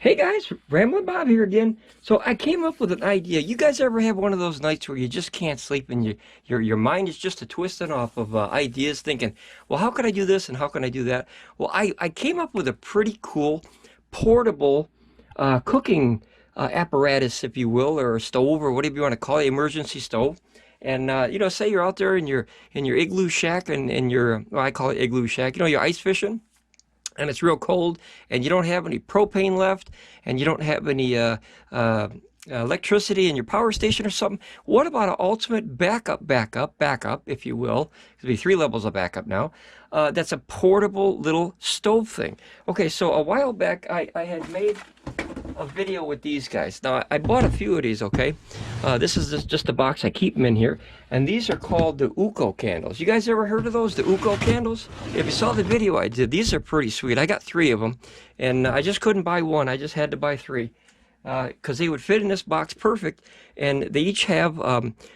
Hey guys, Ramblin Bob here again. So I came up with an idea. You guys ever have one of those nights where you just can't sleep and your mind is just a twisting off of ideas, thinking, well, how can I do this and how can I do that? Well, I came up with a pretty cool portable cooking apparatus, if you will, or a stove or whatever you want to call it, emergency stove. And say you're out there in your igloo shack and in your, well, I call it igloo shack. You're ice fishing and it's real cold, and you don't have any propane left, and you don't have any electricity in your power station or something. What about an ultimate backup, if you will? There'll be 3 levels of backup now. That's a portable little stove thing. Okay, so a while back, I had made a video with these guys. Now, I bought a few of these, okay? This is just a box. I keep them in here. And these are called the UCO candles. You guys ever heard of those, the UCO candles? If you saw the video I did, these are pretty sweet. I got 3 of them. And I just couldn't buy one. I just had to buy 3. Because they would fit in this box perfect. And they each have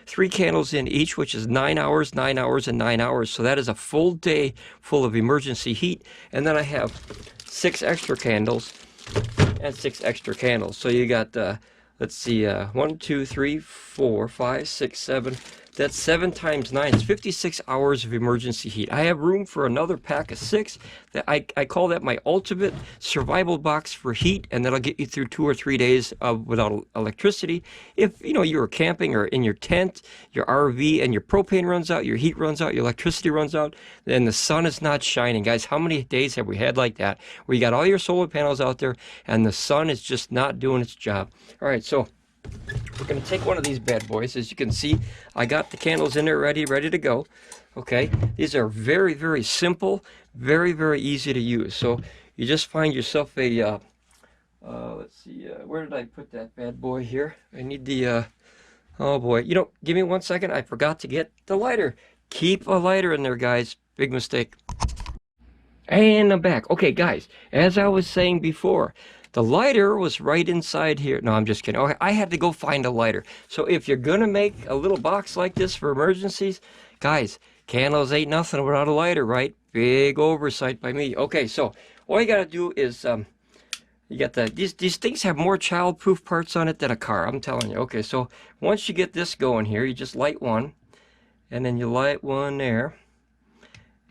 3 candles in each, which is 9 hours, 9 hours, and 9 hours. So that is a full day full of emergency heat. And then I have 6 extra candles and 6 extra candles. So you got, let's see, 1, 2, 3, 4, 5, 6, 7. That's 7 times 9. It's 56 hours of emergency heat. I have room for another pack of 6. That I call that my ultimate survival box for heat, and that'll get you through 2 or 3 days without electricity. If you were camping or in your tent, your RV, and your propane runs out, your heat runs out, your electricity runs out, then the sun is not shining. Guys, how many days have we had like that where you got all your solar panels out there and the sun is just not doing its job? All right, so we're going to take one of these bad boys. As you can see, I got the candles in there ready to go. Okay, these are very, very simple, very, very easy to use. So you just find yourself a, let's see, where did I put that bad boy here? I need the, oh boy, give me 1 second. I forgot to get the lighter. Keep a lighter in there, guys. Big mistake. And I'm back. Okay, guys, as I was saying before, the lighter was right inside here. No, I'm just kidding. Okay, I had to go find a lighter. So if you're going to make a little box like this for emergencies, guys, candles ain't nothing without a lighter, right? Big oversight by me. Okay, so all you got to do is, you got these things have more child-proof parts on it than a car, I'm telling you. Okay, so once you get this going here, you just light one, and then you light one there.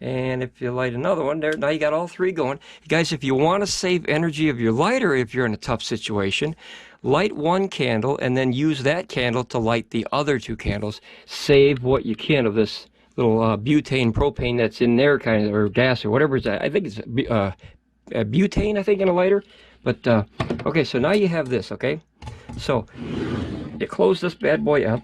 And if you light another one there, now you got all 3 going. Guys, if you want to save energy of your lighter, if you're in a tough situation, light 1 candle and then use that candle to light the other 2 candles. Save what you can of this little butane, propane that's in there, kind of, or gas or whatever it's at. I think it's butane, I think, in a lighter. But, okay, so now you have this, okay? So, you close this bad boy up.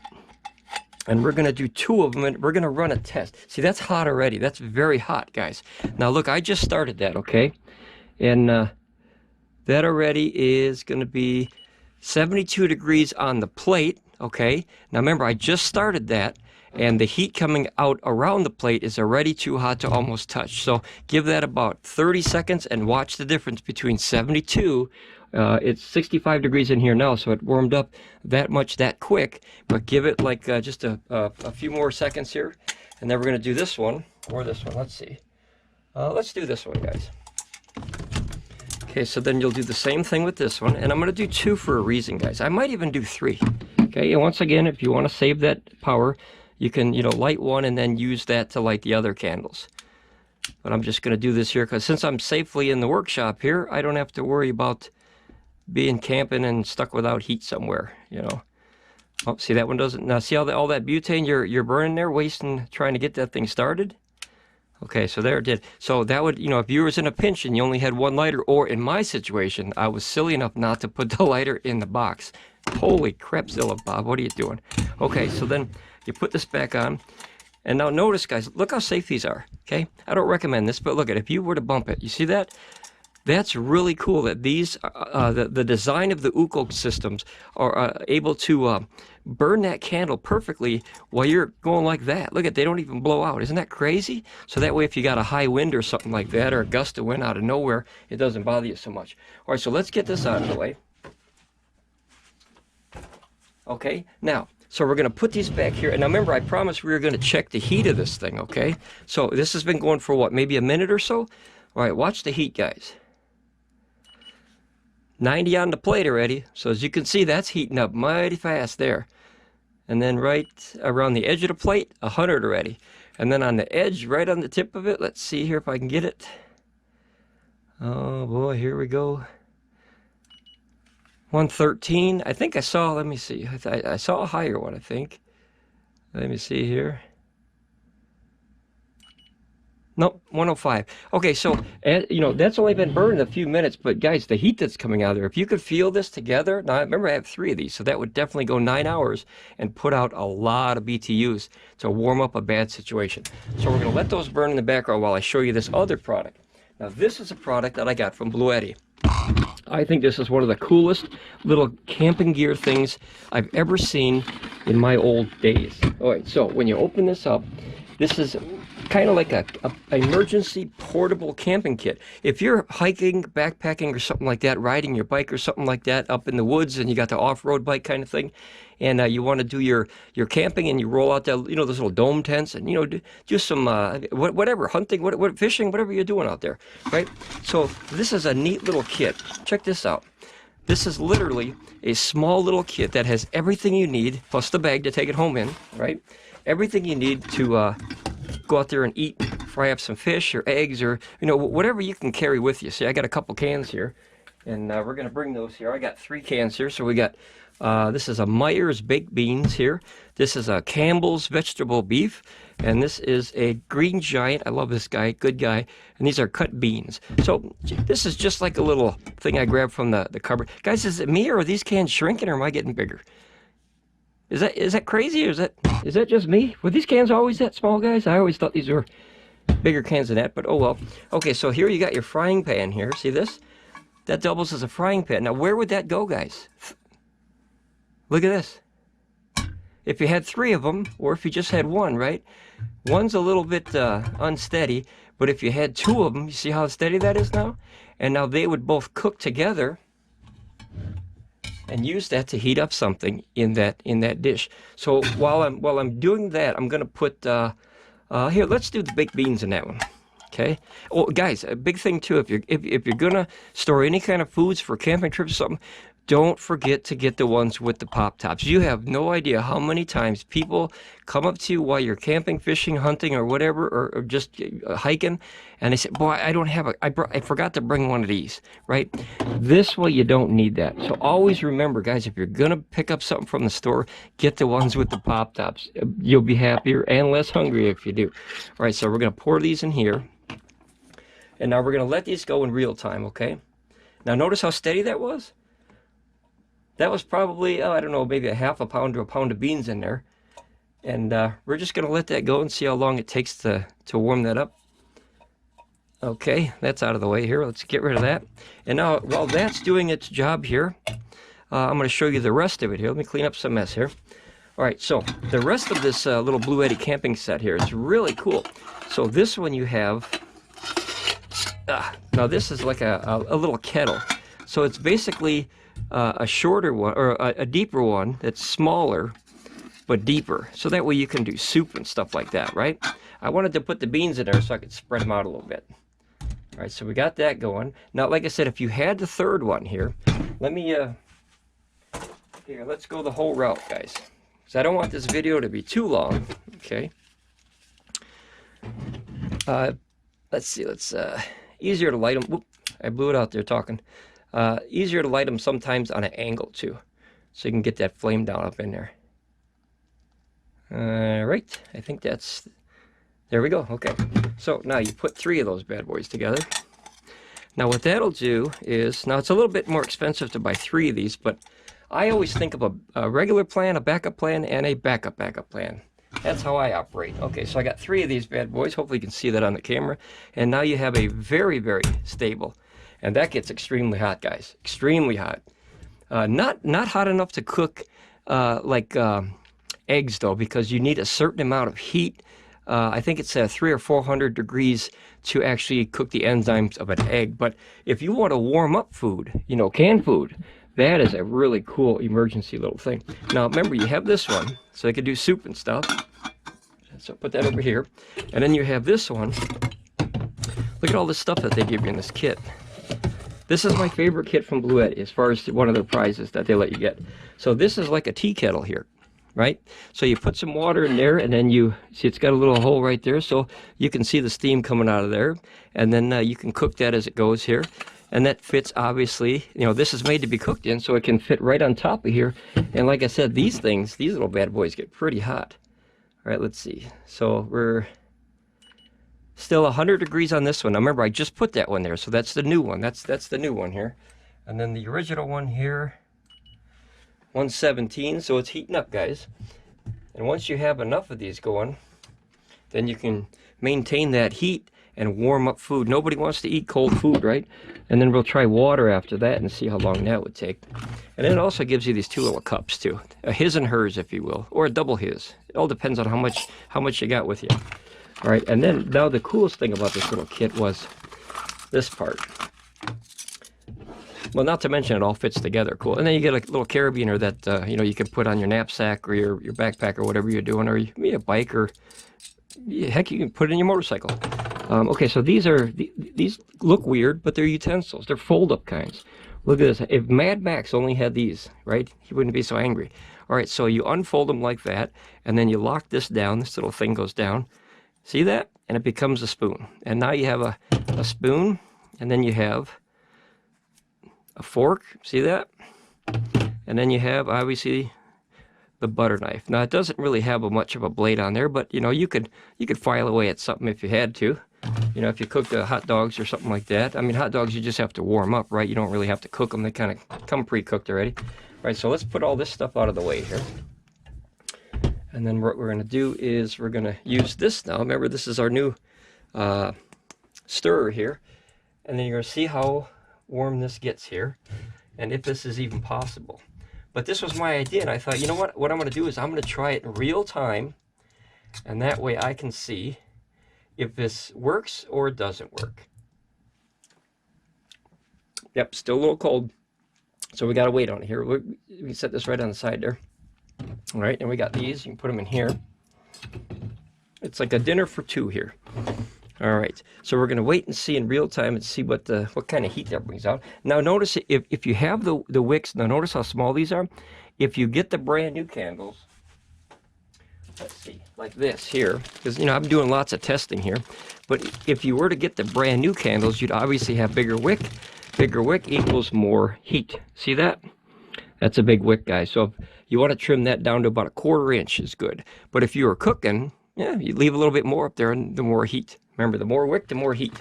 And we're going to do 2 of them, and we're going to run a test. See, that's hot already. That's very hot, guys. Now, look, I just started that, okay? And that already is going to be 72 degrees on the plate, okay? Now, remember, I just started that, and the heat coming out around the plate is already too hot to almost touch. So give that about 30 seconds and watch the difference between 72. It's 65 degrees in here now, so it warmed up that much that quick. But give it like just a few more seconds here. And then we're going to do this one, or this one. Let's see. Let's do this one, guys. Okay, so then you'll do the same thing with this one. And I'm going to do 2 for a reason, guys. I might even do 3. Okay, and once again, if you want to save that power, you can, light one and then use that to light the other candles. But I'm just going to do this here because since I'm safely in the workshop here, I don't have to worry about being camping and stuck without heat somewhere, Oh, see, that one doesn't. Now, see all that butane you're burning there, wasting, trying to get that thing started? Okay, so there it did. So that would, if you was in a pinch and you only had 1 lighter, or in my situation, I was silly enough not to put the lighter in the box. Holy crapzilla, Bob, what are you doing? Okay, so then you put this back on. And now notice, guys, look how safe these are, okay? I don't recommend this, but look at it. If you were to bump it, you see that? That's really cool that these, the design of the UCO systems are able to burn that candle perfectly while you're going like that. Look at, they don't even blow out. Isn't that crazy? So that way, if you got a high wind or something like that, or a gust of wind out of nowhere, it doesn't bother you so much. All right, so let's get this out of the way. Okay, now, so we're going to put these back here. And now remember, I promised we were going to check the heat of this thing, okay? So this has been going for what, maybe a minute or so? All right, watch the heat, guys. 90 on the plate already. So as you can see, that's heating up mighty fast there. And then right around the edge of the plate, 100 already. And then on the edge, right on the tip of it, let's see here if I can get it. Oh boy, here we go. 113. I think I saw, let me see. I saw a higher one, I think. Let me see here. Nope, 105. Okay, so, you know, that's only been burned a few minutes, but guys, the heat that's coming out of there, if you could feel this together, now remember I have 3 of these, so that would definitely go 9 hours and put out a lot of BTUs to warm up a bad situation. So we're gonna let those burn in the background while I show you this other product. Now this is a product that I got from Blue Eddy. I think this is one of the coolest little camping gear things I've ever seen in my old days. All right, so when you open this up, this is kind of like a emergency portable camping kit. If you're hiking, backpacking, or something like that, riding your bike or something like that up in the woods, and you got the off-road bike kind of thing, and you want to do your camping, and you roll out the, you know, those little dome tents, and, you know, do some whatever, hunting, what fishing, whatever you're doing out there, right? So this is a neat little kit. Check this out. This is literally a small little kit that has everything you need, plus the bag to take it home in, right? Everything you need to go out there and eat, fry up some fish or eggs, or, you know, whatever you can carry with you. See, I got a couple cans here, and we're going to bring those here. I got 3 cans here. So we got, this is a Myers baked beans here. This is a Campbell's vegetable beef, and this is a Green Giant. I love this guy, good guy. And these are cut beans. So this is just like a little thing I grabbed from the cupboard. Guys, is it me, or are these cans shrinking, or am I getting bigger? Is that crazy, or is that just me? Were these cans always that small, guys? I always thought these were bigger cans than that, but oh well. Okay, so here you got your frying pan here. See this? That doubles as a frying pan. Now, where would that go, guys? Look at this. If you had 3 of them, or if you just had 1, right? One's a little bit unsteady, but if you had 2 of them, you see how steady that is now? And now they would both cook together and use that to heat up something in that dish. So while I'm doing that, I'm gonna put here. Let's do the baked beans in that one. Okay. Oh, guys, a big thing too. If you're gonna store any kind of foods for camping trips or something, don't forget to get the ones with the pop tops. You have no idea how many times people come up to you while you're camping, fishing, hunting, or whatever, or just hiking, and they say, "Boy, I don't have I forgot to bring one of these." Right? This way, you don't need that. So always remember, guys, if you're gonna pick up something from the store, get the ones with the pop tops. You'll be happier and less hungry if you do. All right. So we're gonna pour these in here, and now we're gonna let these go in real time. Okay. Now notice how steady that was. That was probably, I don't know, maybe a half a pound to a pound of beans in there. And we're just going to let that go and see how long it takes to warm that up. Okay, that's out of the way here. Let's get rid of that. And now, while that's doing its job here, I'm going to show you the rest of it here. Let me clean up some mess here. All right, so the rest of this little Blue Eddy camping set here is really cool. So this one you have, now this is like a little kettle. So it's basically a shorter one, or a deeper one that's smaller but deeper, so that way you can do soup and stuff like that, right? I wanted to put the beans in there so I could spread them out a little bit. All right, so we got that going. Now, like I said, if you had the third one here, let me here, let's go the whole route, guys, because I don't want this video to be too long. Okay, let's see, easier to light them. Whoop, I blew it out there talking. Easier to light them sometimes on an angle too, so you can get that flame down up in there. All right, I think that's, there we go. Okay, so now you put 3 of those bad boys together. Now what that'll do is, now it's a little bit more expensive to buy 3 of these, but I always think of a regular plan, a backup plan, and a backup plan. That's how I operate. Okay, so I got 3 of these bad boys. Hopefully you can see that on the camera. And now you have a very, very stable. And that gets extremely hot, guys. Extremely hot. Not hot enough to cook like eggs, though, because you need a certain amount of heat. I think it's 300 or 400 degrees to actually cook the enzymes of an egg. But if you want to warm up food, you know, canned food, that is a really cool emergency little thing. Now, remember, you have this one, so they can do soup and stuff. So put that over here. And then you have this one. Look at all this stuff that they give you in this kit. This is my favorite kit from Bluetti as far as one of their prizes that they let you get. So this is like a tea kettle here, right? So you put some water in there, and then you see it's got a little hole right there, so you can see the steam coming out of there, and then you can cook that as it goes here. And that fits, obviously, you know, this is made to be cooked in, so it can fit right on top of here. And like I said, these things, these little bad boys get pretty hot. All right, let's see. So we're still 100 degrees on this one. Now remember, I just put that one there, so that's the new one. That's the new one here. And then the original one here, 117, so it's heating up, guys. And once you have enough of these going, then you can maintain that heat and warm up food. Nobody wants to eat cold food, right? And then we'll try water after that and see how long that would take. And then it also gives you these two little cups too, a his and hers, if you will, or a double his. It all depends on how much you got with you. All right, and then now the coolest thing about this little kit was this part. Well, not to mention it all fits together cool. And then you get a little carabiner that you know, you can put on your knapsack or your backpack or whatever you're doing, or a bike, or heck, you can put it in your motorcycle. Okay, so these look weird, but they're utensils. They're fold-up kinds. Look at this. If Mad Max only had these, right, he wouldn't be so angry. All right, so you unfold them like that, and then you lock this down. This little thing goes down. See that? And it becomes a spoon. And now you have a spoon, and then you have a fork. See that? And then you have, obviously, the butter knife. Now, it doesn't really have much of a blade on there, but, you know, you could file away at something if you had to. You know, if you cooked hot dogs or something like that. I mean, hot dogs, you just have to warm up, right? You don't really have to cook them. They kind of come pre-cooked already. All right, so let's put all this stuff out of the way here. And then what we're going to do is we're going to use this now. Remember, this is our new stirrer here. And then you're going to see how warm this gets here, and if this is even possible. But this was my idea, and I thought, you know what I'm going to do is I'm going to try it in real time, and that way I can see if this works or it doesn't work. Yep, still a little cold, so we got to wait on it here. We can set this right on the side there. All right, and we got these. You can put them in here. It's like a dinner for two here. All right, so we're going to wait and see in real time and see what kind of heat that brings out. Now notice if you have the wicks, now notice how small these are. If you get the brand new candles, let's see, like this here, because, you know, I'm doing lots of testing here, but if you were to get the brand new candles, you'd obviously have bigger wick. Bigger wick equals more heat. See that? That's a big wick, guys. So if you want to trim that down to about 1/4 inch is good. But if you were cooking, yeah, you leave a little bit more up there and the more heat. Remember, the more wick, the more heat.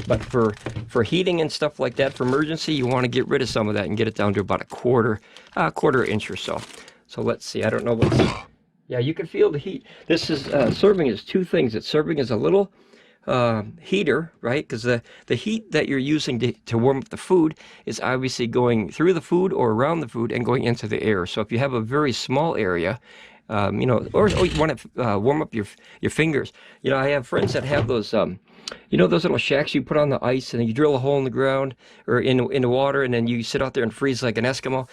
But for heating and stuff like that, for emergency, you want to get rid of some of that and get it down to about 1/4 inch or so. So let's see. I don't know what's... Yeah, you can feel the heat. This is serving as two things. It's serving as a little heater, right? Because the heat that you're using to warm up the food is obviously going through the food or around the food and going into the air. So if you have a very small area, you know, or you want to warm up your fingers. You know, I have friends that have those, you know, those little shacks you put on the ice and you drill a hole in the ground or in the water, and then you sit out there and freeze like an Eskimo.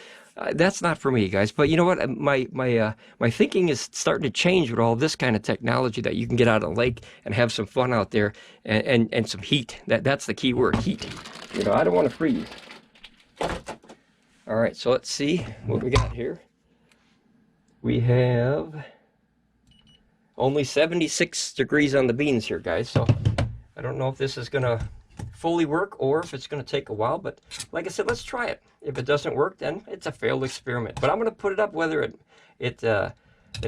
That's not for me, guys. But you know what? My thinking is starting to change with all this kind of technology that you can get out of the lake and have some fun out there and some heat. That's the key word, heat. You know, I don't want to freeze. All right, so let's see what we got here. We have only 76 degrees on the beans here, guys. So I don't know if this is going to fully work or if it's going to take a while. But like I said, let's try it. If it doesn't work, then it's a failed experiment. But I'm going to put it up whether it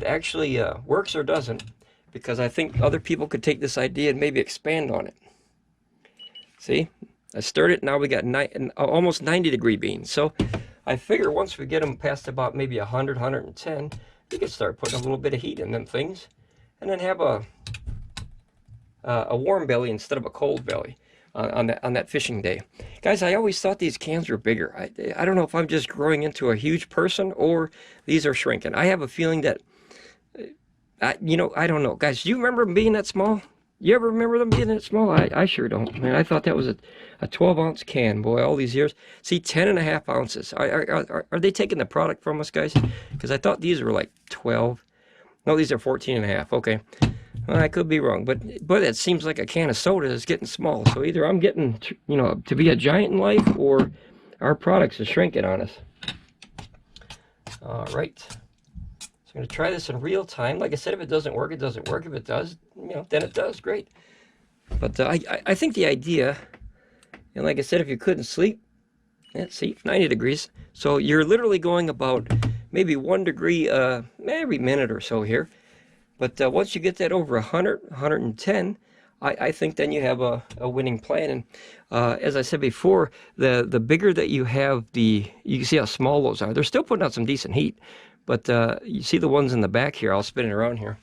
actually works or doesn't, because I think other people could take this idea and maybe expand on it. See? I stirred it. Now we got almost 90-degree beans. So I figure once we get them past about maybe 100, 110, you can start putting a little bit of heat in them things, and then have a warm belly instead of a cold belly on that fishing day. Guys, I always thought these cans were bigger. I don't know if I'm just growing into a huge person or these are shrinking. I have a feeling that, you know, I don't know. Guys, do you remember them being that small? You ever remember them being that small? I sure don't. Man, I thought that was a 12-ounce can, boy, all these years. See, 10.5 ounces. Are they taking the product from us, guys? Because I thought these were like 12. No, these are 14.5. Okay. Well, I could be wrong, but it seems like a can of soda is getting small. So either I'm getting, you know, to be a giant in life, or our products are shrinking on us. All right. So I'm going to try this in real time. Like I said, if it doesn't work, it doesn't work. If it does, you know, then it does. Great. But I think the idea, and like I said, if you couldn't sleep, let's see, 90 degrees. So you're literally going about maybe 1 degree every minute or so here. But once you get that over 100, 110, I think then you have a winning plan. And as I said before, the bigger that you have, you can see how small those are. They're still putting out some decent heat. But you see the ones in the back here. I'll spin it around here.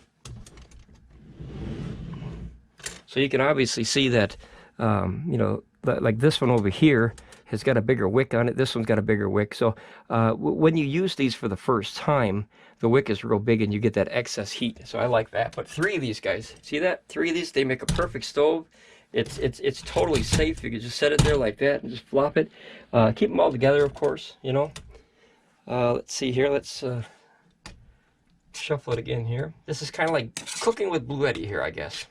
So you can obviously see that, you know, like this one over here has got a bigger wick on it. This one's got a bigger wick. So when you use these for the first time, the wick is real big and you get that excess heat. So I like that. But 3 of these guys, see that? 3 of these, they make a perfect stove. It's totally safe. You can just set it there like that and just flop it. Keep them all together, of course, you know. Let's see here. Let's shuffle it again here. This is kind of like cooking with Blue Eddy here, I guess.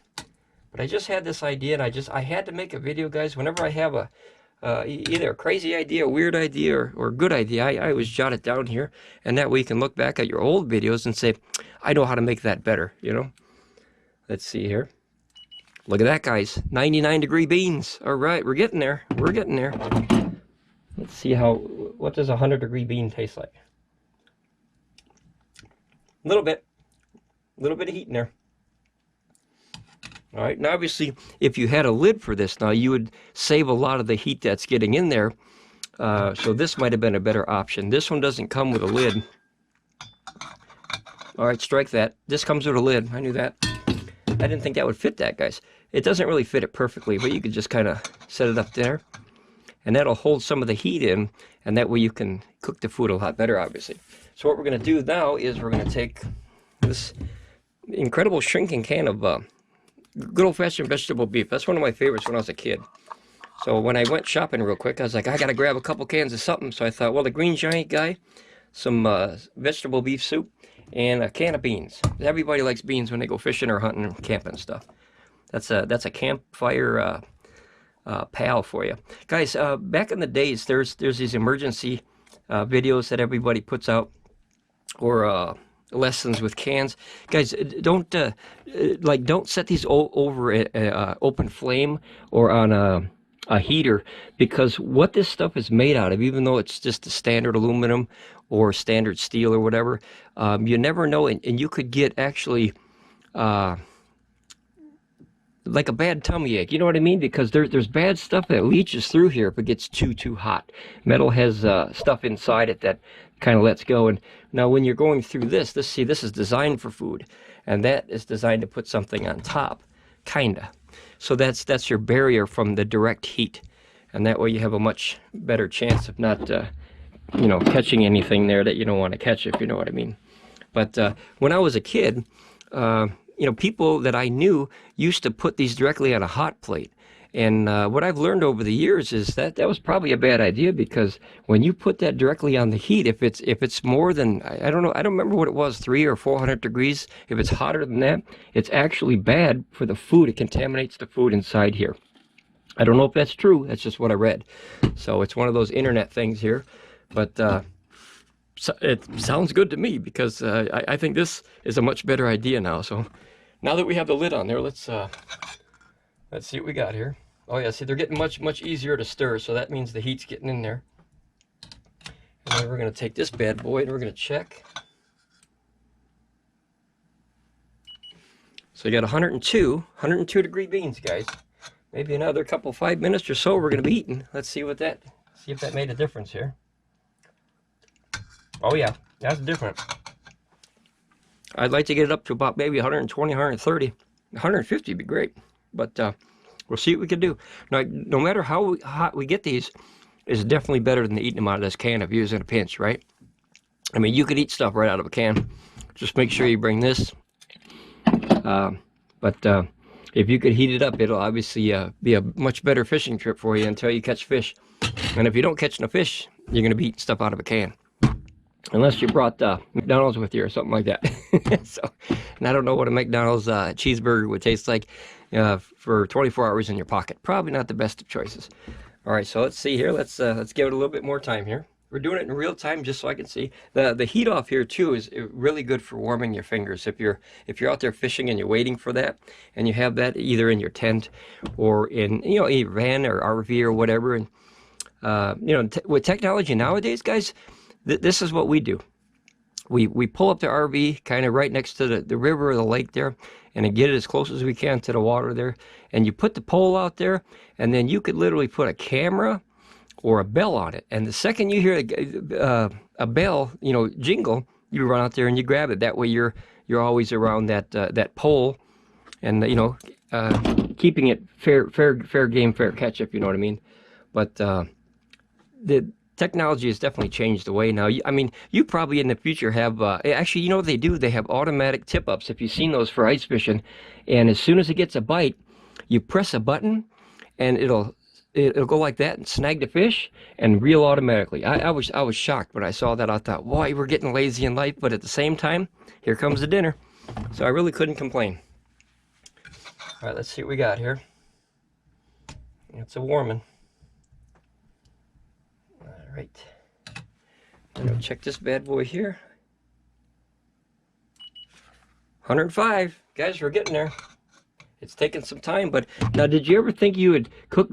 But I just had this idea, and I had to make a video, guys. Whenever I have either a crazy idea, a weird idea, or a good idea, I always jot it down here, and that way you can look back at your old videos and say, I know how to make that better, you know. Let's see here. Look at that, guys. 99-degree beans. All right, we're getting there. We're getting there. Let's see what does a 100-degree bean taste like? A little bit of heat in there. All right, now obviously, if you had a lid for this now, you would save a lot of the heat that's getting in there. So this might have been a better option. This one doesn't come with a lid. All right, strike that. This comes with a lid. I knew that. I didn't think that would fit that, guys. It doesn't really fit it perfectly, but you could just kind of set it up there. And that'll hold some of the heat in, and that way you can cook the food a lot better, obviously. So what we're going to do now is we're going to take this incredible shrinking can of good old-fashioned vegetable beef. That's one of my favorites when I was a kid. So when I went shopping real quick, I was like, I got to grab a couple cans of something. So I thought, well, the Green Giant guy, some vegetable beef soup, and a can of beans. Everybody likes beans when they go fishing or hunting and camping and stuff. That's a campfire pal for you. Guys, back in the days, there's these emergency videos that everybody puts out, or lessons with cans. Guys, don't set these over an open flame or on a heater, because what this stuff is made out of, even though it's just a standard aluminum or standard steel or whatever, you never know, and you could get actually like a bad tummy ache, you know what I mean? Because there's bad stuff that leaches through here if it gets too hot. Metal has stuff inside it that kind of lets go. And now when you're going through this is designed for food, and that is designed to put something on top, kinda. So that's your barrier from the direct heat, and that way you have a much better chance of not, you know, catching anything there that you don't want to catch, if you know what I mean. But when I was a kid, you know, people that I knew used to put these directly on a hot plate. And what I've learned over the years is that was probably a bad idea, because when you put that directly on the heat, if it's more than, I don't know, I don't remember what it was, 300 or 400 degrees, if it's hotter than that, it's actually bad for the food. It contaminates the food inside here. I don't know if that's true. That's just what I read. So it's one of those internet things here. But so it sounds good to me, because I think this is a much better idea now. So now that we have the lid on there, let's see what we got here. Oh yeah, see, they're getting much easier to stir, so that means the heat's getting in there. And then we're going to take this bad boy and we're going to check. So you got 102 degree beans, guys. Maybe another 5 minutes or so we're going to be eating. Let's see if that made a difference here. Oh yeah, that's different. I'd like to get it up to about maybe 120, 130. 150 would be great. But we'll see what we can do. Now, no matter how hot we get these, it's definitely better than eating them out of this can if you was in a pinch, right? I mean, you could eat stuff right out of a can. Just make sure you bring this. But if you could heat it up, it'll obviously be a much better fishing trip for you until you catch fish. And if you don't catch no fish, you're going to be eating stuff out of a can. Unless you brought McDonald's with you or something like that. So, and I don't know what a McDonald's cheeseburger would taste like for 24 hours in your pocket. Probably not the best of choices. All right, so let's see here. Let's give it a little bit more time here. We're doing it in real time just so I can see. The heat off here too is really good for warming your fingers. If you're out there fishing and you're waiting for that, and you have that either in your tent or in a van or RV or whatever, and with technology nowadays, guys, this is what we do. We pull up the RV kind of right next to the river or the lake there, and get it as close as we can to the water there. And you put the pole out there, and then you could literally put a camera or a bell on it. And the second you hear a bell, jingle, you run out there and you grab it. That way you're always around that pole, and keeping it fair game, fair catch, if you know what I mean. But the technology has definitely changed the way now. You probably in the future have, actually, you know what they do? They have automatic tip-ups, if you've seen those for ice fishing. And as soon as it gets a bite, you press a button, and it'll go like that and snag the fish and reel automatically. I was shocked when I saw that. I thought, boy, we're getting lazy in life, but at the same time, here comes the dinner. So I really couldn't complain. All right, let's see what we got here. It's a warming. All right. I'm gonna check this bad boy here. 105. Guys, we're getting there. It's taking some time, but now, did you ever think you would cook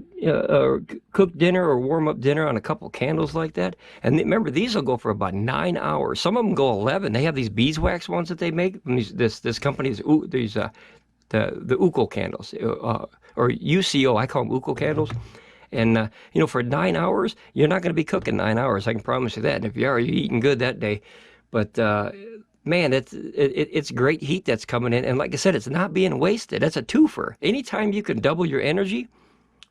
dinner or warm up dinner on a couple candles like that? And remember, these will go for about 9 hours. Some of them go 11. They have these beeswax ones that they make from this company's the UCO candles, or UCO. I call them UCO candles. And for 9 hours, you're not going to be cooking 9 hours. I can promise you that. And if you are, you're eating good that day. But man, it's great heat that's coming in. And like I said, it's not being wasted. That's a twofer. Anytime you can double your energy,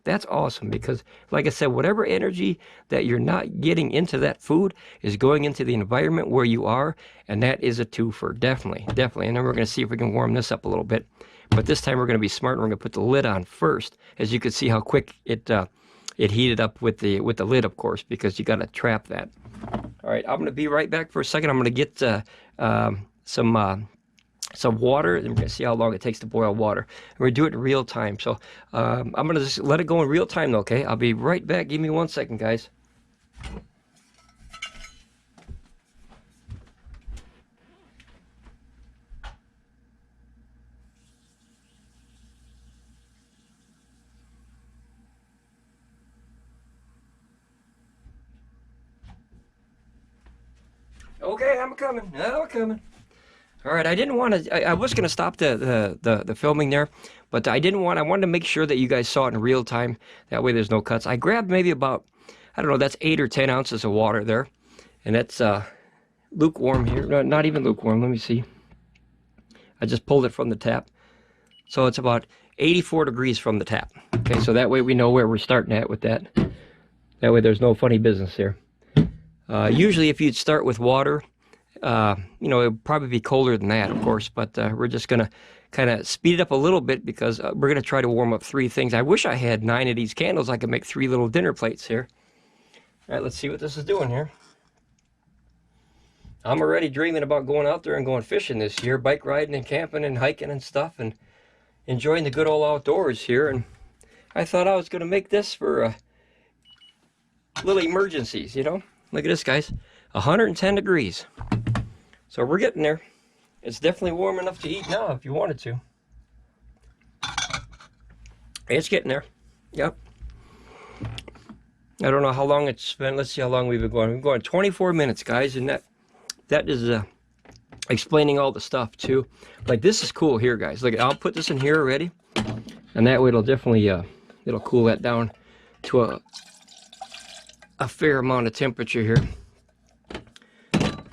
that's awesome. Because like I said, whatever energy that you're not getting into that food is going into the environment where you are. And that is a twofer. Definitely. And then we're going to see if we can warm this up a little bit. But this time we're going to be smart, and we're going to put the lid on first. As you can see how quick it heated up with the lid, of course, because you got to trap that. All right, I'm going to be right back for a second. I'm going to get some water, and we're going to see how long it takes to boil water. And we're going to do it in real time. So I'm going to just let it go in real time, though, okay? I'll be right back. Give me 1 second, guys. Okay, I'm coming. All right, I didn't want to. I was going to stop the filming there, but I didn't want. I wanted to make sure that you guys saw it in real time. That way, there's no cuts. I grabbed maybe about, I don't know, that's 8 or 10 ounces of water there, and that's lukewarm here. No, not even lukewarm. Let me see. I just pulled it from the tap, so it's about 84 degrees from the tap. Okay, so that way we know where we're starting at with that. That way, there's no funny business here. Usually if you'd start with water, it would probably be colder than that, of course, but we're just going to kind of speed it up a little bit because we're going to try to warm up 3 things. I wish I had 9 of these candles. I could make 3 little dinner plates here. All right, let's see what this is doing here. I'm already dreaming about going out there and going fishing this year, bike riding and camping and hiking and stuff, and enjoying the good old outdoors here. And I thought I was going to make this for little emergencies, Look at this, guys. 110 degrees. So we're getting there. It's definitely warm enough to eat now if you wanted to. It's getting there. Yep. I don't know how long it's been. Let's see how long we've been going. We've been going 24 minutes, guys, and that is explaining all the stuff too. Like, this is cool here, guys. Look, I'll put this in here already, and that way it'll definitely it'll cool that down to a fair amount of temperature here.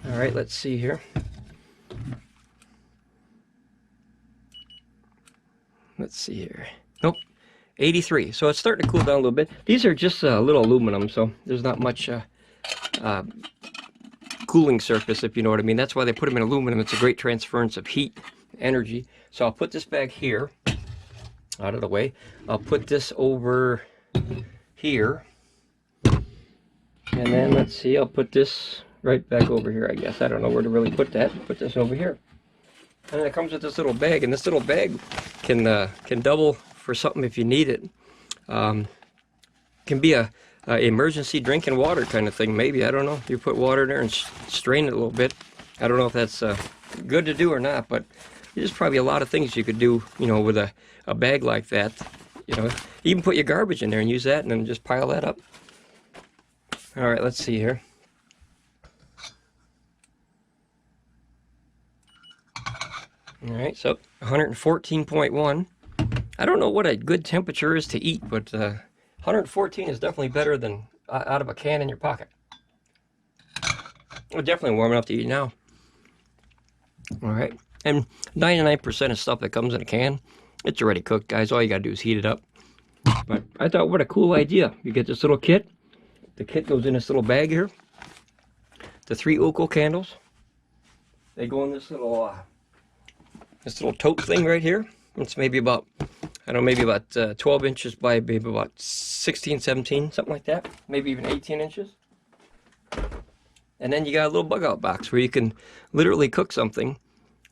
All right, let's see here. Let's see here. Nope, 83. So it's starting to cool down a little bit. These are just little aluminum, so there's not much cooling surface, if you know what I mean. That's why they put them in aluminum. It's a great transference of heat, energy. So I'll put this back here, out of the way. I'll put this over here. And then, let's see, I'll put this right back over here, I guess. I don't know where to really put that. Put this over here. And then it comes with this little bag, and this little bag can double for something if you need it. Can be a emergency drinking water kind of thing, maybe. I don't know. You put water in there and strain it a little bit. I don't know if that's good to do or not, but there's probably a lot of things you could do, you know, with a bag like that. You know, even put your garbage in there and use that, and then just pile that up. All right, let's see here. All right, so 114.1. I don't know what a good temperature is to eat, but 114 is definitely better than out of a can in your pocket. Well, definitely warm enough to eat now. All right, and 99% of stuff that comes in a can, it's already cooked, guys. All you gotta do is heat it up. But I thought, what a cool idea. You get this little kit. The kit goes in this little bag here. The 3 UCO candles. They go in this little tote thing right here. It's maybe about, I don't know, maybe about 12 inches by maybe about 16, 17, something like that. Maybe even 18 inches. And then you got a little bug out box where you can literally cook something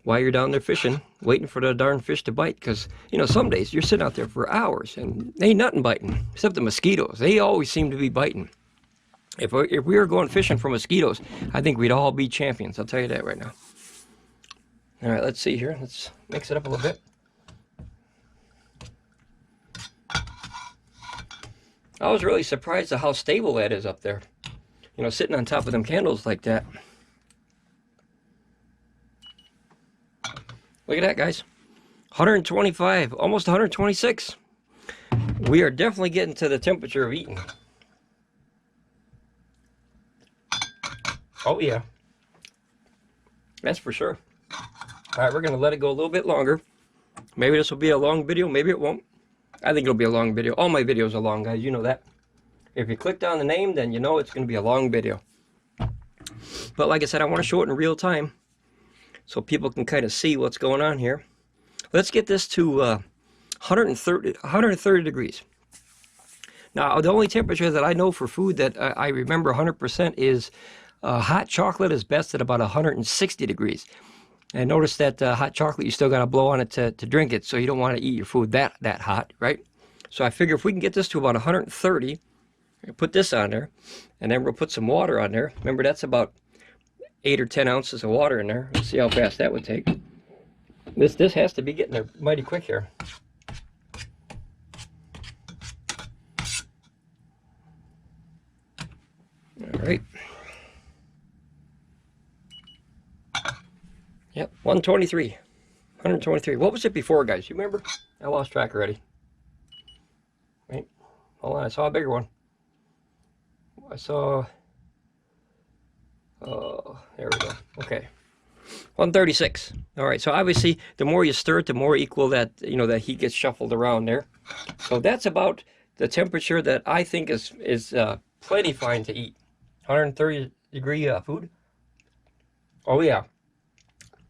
while you're down there fishing, waiting for the darn fish to bite. Because, you know, some days you're sitting out there for hours and ain't nothing biting, except the mosquitoes. They always seem to be biting. If we were going fishing for mosquitoes, I think we'd all be champions. I'll tell you that right now. All right, let's see here. Let's mix it up a little bit. I was really surprised at how stable that is up there. You know, sitting on top of them candles like that. Look at that, guys. 125, almost 126. We are definitely getting to the temperature of eating. Oh, yeah. That's for sure. All right, we're going to let it go a little bit longer. Maybe this will be a long video. Maybe it won't. I think it'll be a long video. All my videos are long, guys. You know that. If you click down the name, then you know it's going to be a long video. But like I said, I want to show it in real time so people can kind of see what's going on here. Let's get this to 130 degrees. Now, the only temperature that I know for food that I remember 100% is hot chocolate is best at about 160 degrees. And notice that hot chocolate, you still got to blow on it to drink it, so you don't want to eat your food that hot, right? So I figure if we can get this to about 130, put this on there, and then we'll put some water on there. Remember, that's about 8 or 10 ounces of water in there. Let's see how fast that would take. This has to be getting there mighty quick here. All right. Yep, 123. 123. What was it before, guys? You remember? I lost track already. Wait, hold on. I saw a bigger one. I saw... Oh, there we go. Okay. 136. All right, so obviously, the more you stir it, the more equal that, you know, that heat gets shuffled around there. So that's about the temperature that I think is plenty fine to eat. 130 degree food. Oh, yeah.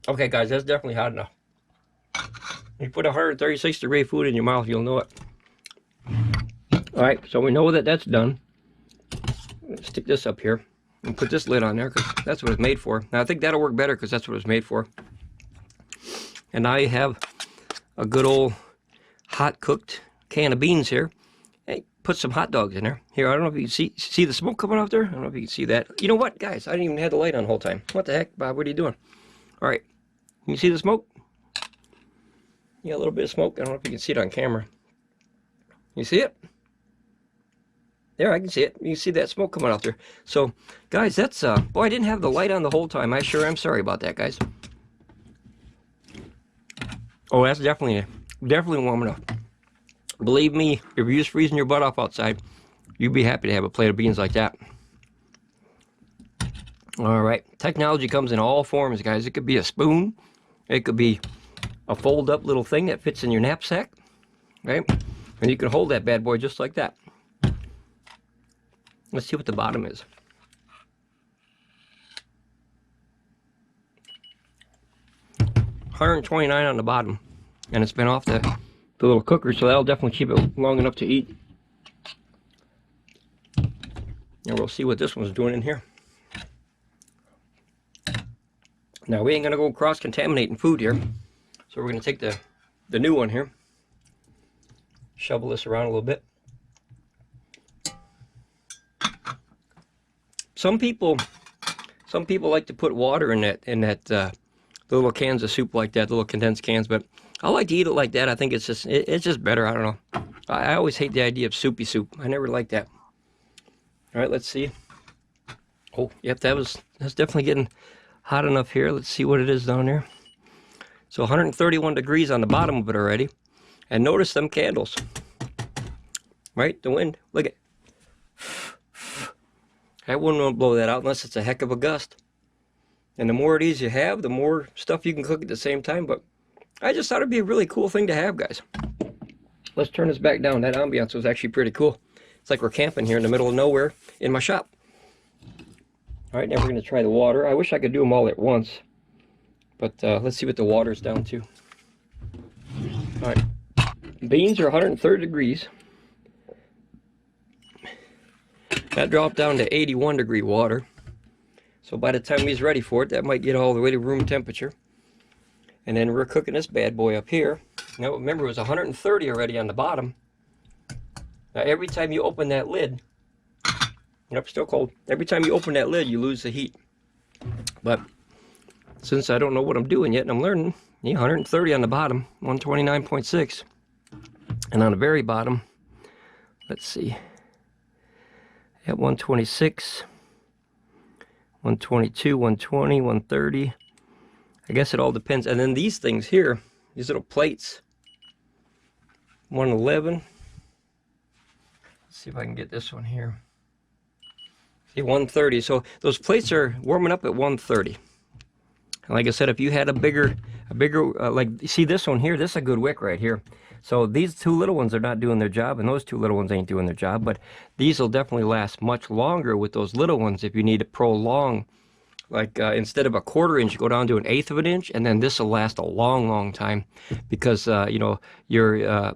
Okay, guys, that's definitely hot enough. You put 136 degree food in your mouth, you'll know it. All right, so we know that that's done. Let's stick this up here and put this lid on there because that's what it's made for. Now, I think that'll work better because that's what it's made for. And now you have a good old hot cooked can of beans here. Hey, put some hot dogs in there. Here, I don't know if you can see the smoke coming off there. I don't know if you can see that. You know what, guys? I didn't even have the light on the whole time. What the heck, Bob? What are you doing? All right, you see the smoke? You got a little bit of smoke. I don't know if you can see it on camera. You see it? There, I can see it. You can see that smoke coming out there. So, guys, that's, boy, I didn't have the light on the whole time. I sure am sorry about that, guys. Oh, that's definitely warm enough. Believe me, if you're just freezing your butt off outside, you'd be happy to have a plate of beans like that. All right, technology comes in all forms, guys. It could be a spoon. It could be a fold-up little thing that fits in your knapsack, right? And you can hold that bad boy just like that. Let's see what the bottom is. $129 on the bottom, and it's been off the little cooker, so that'll definitely keep it long enough to eat. And we'll see what this one's doing in here. Now we ain't gonna go cross-contaminating food here. So we're gonna take the new one here. Shovel this around a little bit. Some people like to put water in that the little cans of soup like that, the little condensed cans, but I like to eat it like that. I think it's just better. I don't know. I always hate the idea of soupy soup. I never liked that. All right, let's see. Oh, yep, that's definitely getting hot enough here. Let's see what it is down there. So 131 degrees on the bottom of it already. And notice them candles. Right? The wind. Look at. I wouldn't want to blow that out unless it's a heck of a gust. And the more of these you have, the more stuff you can cook at the same time. But I just thought it'd be a really cool thing to have, guys. Let's turn this back down. That ambiance was actually pretty cool. It's like we're camping here in the middle of nowhere in my shop. All right, now we're going to try the water. I wish I could do them all at once. But let's see what the water's down to. All right. Beans are 130 degrees. That dropped down to 81 degree water. So by the time he's ready for it, that might get all the way to room temperature. And then we're cooking this bad boy up here. Now remember, it was 130 already on the bottom. Now every time you open that lid, yep, still cold. Every time you open that lid, you lose the heat. But since I don't know what I'm doing yet and I'm learning, yeah, 130 on the bottom, 129.6. And on the very bottom, let's see, at 126, 122, 120, 130. I guess it all depends. And then these things here, these little plates, 111. Let's see if I can get this one here. See, 130. So those plates are warming up at 130. And like I said, if you had a bigger, like, see this one here, this is a good wick right here. So these two little ones are not doing their job, and those two little ones ain't doing their job, but these will definitely last much longer with those little ones if you need to prolong. Like instead of a 1/4 inch, you go down to an 1/8 of an inch, and then this will last a long, long time because, you know, your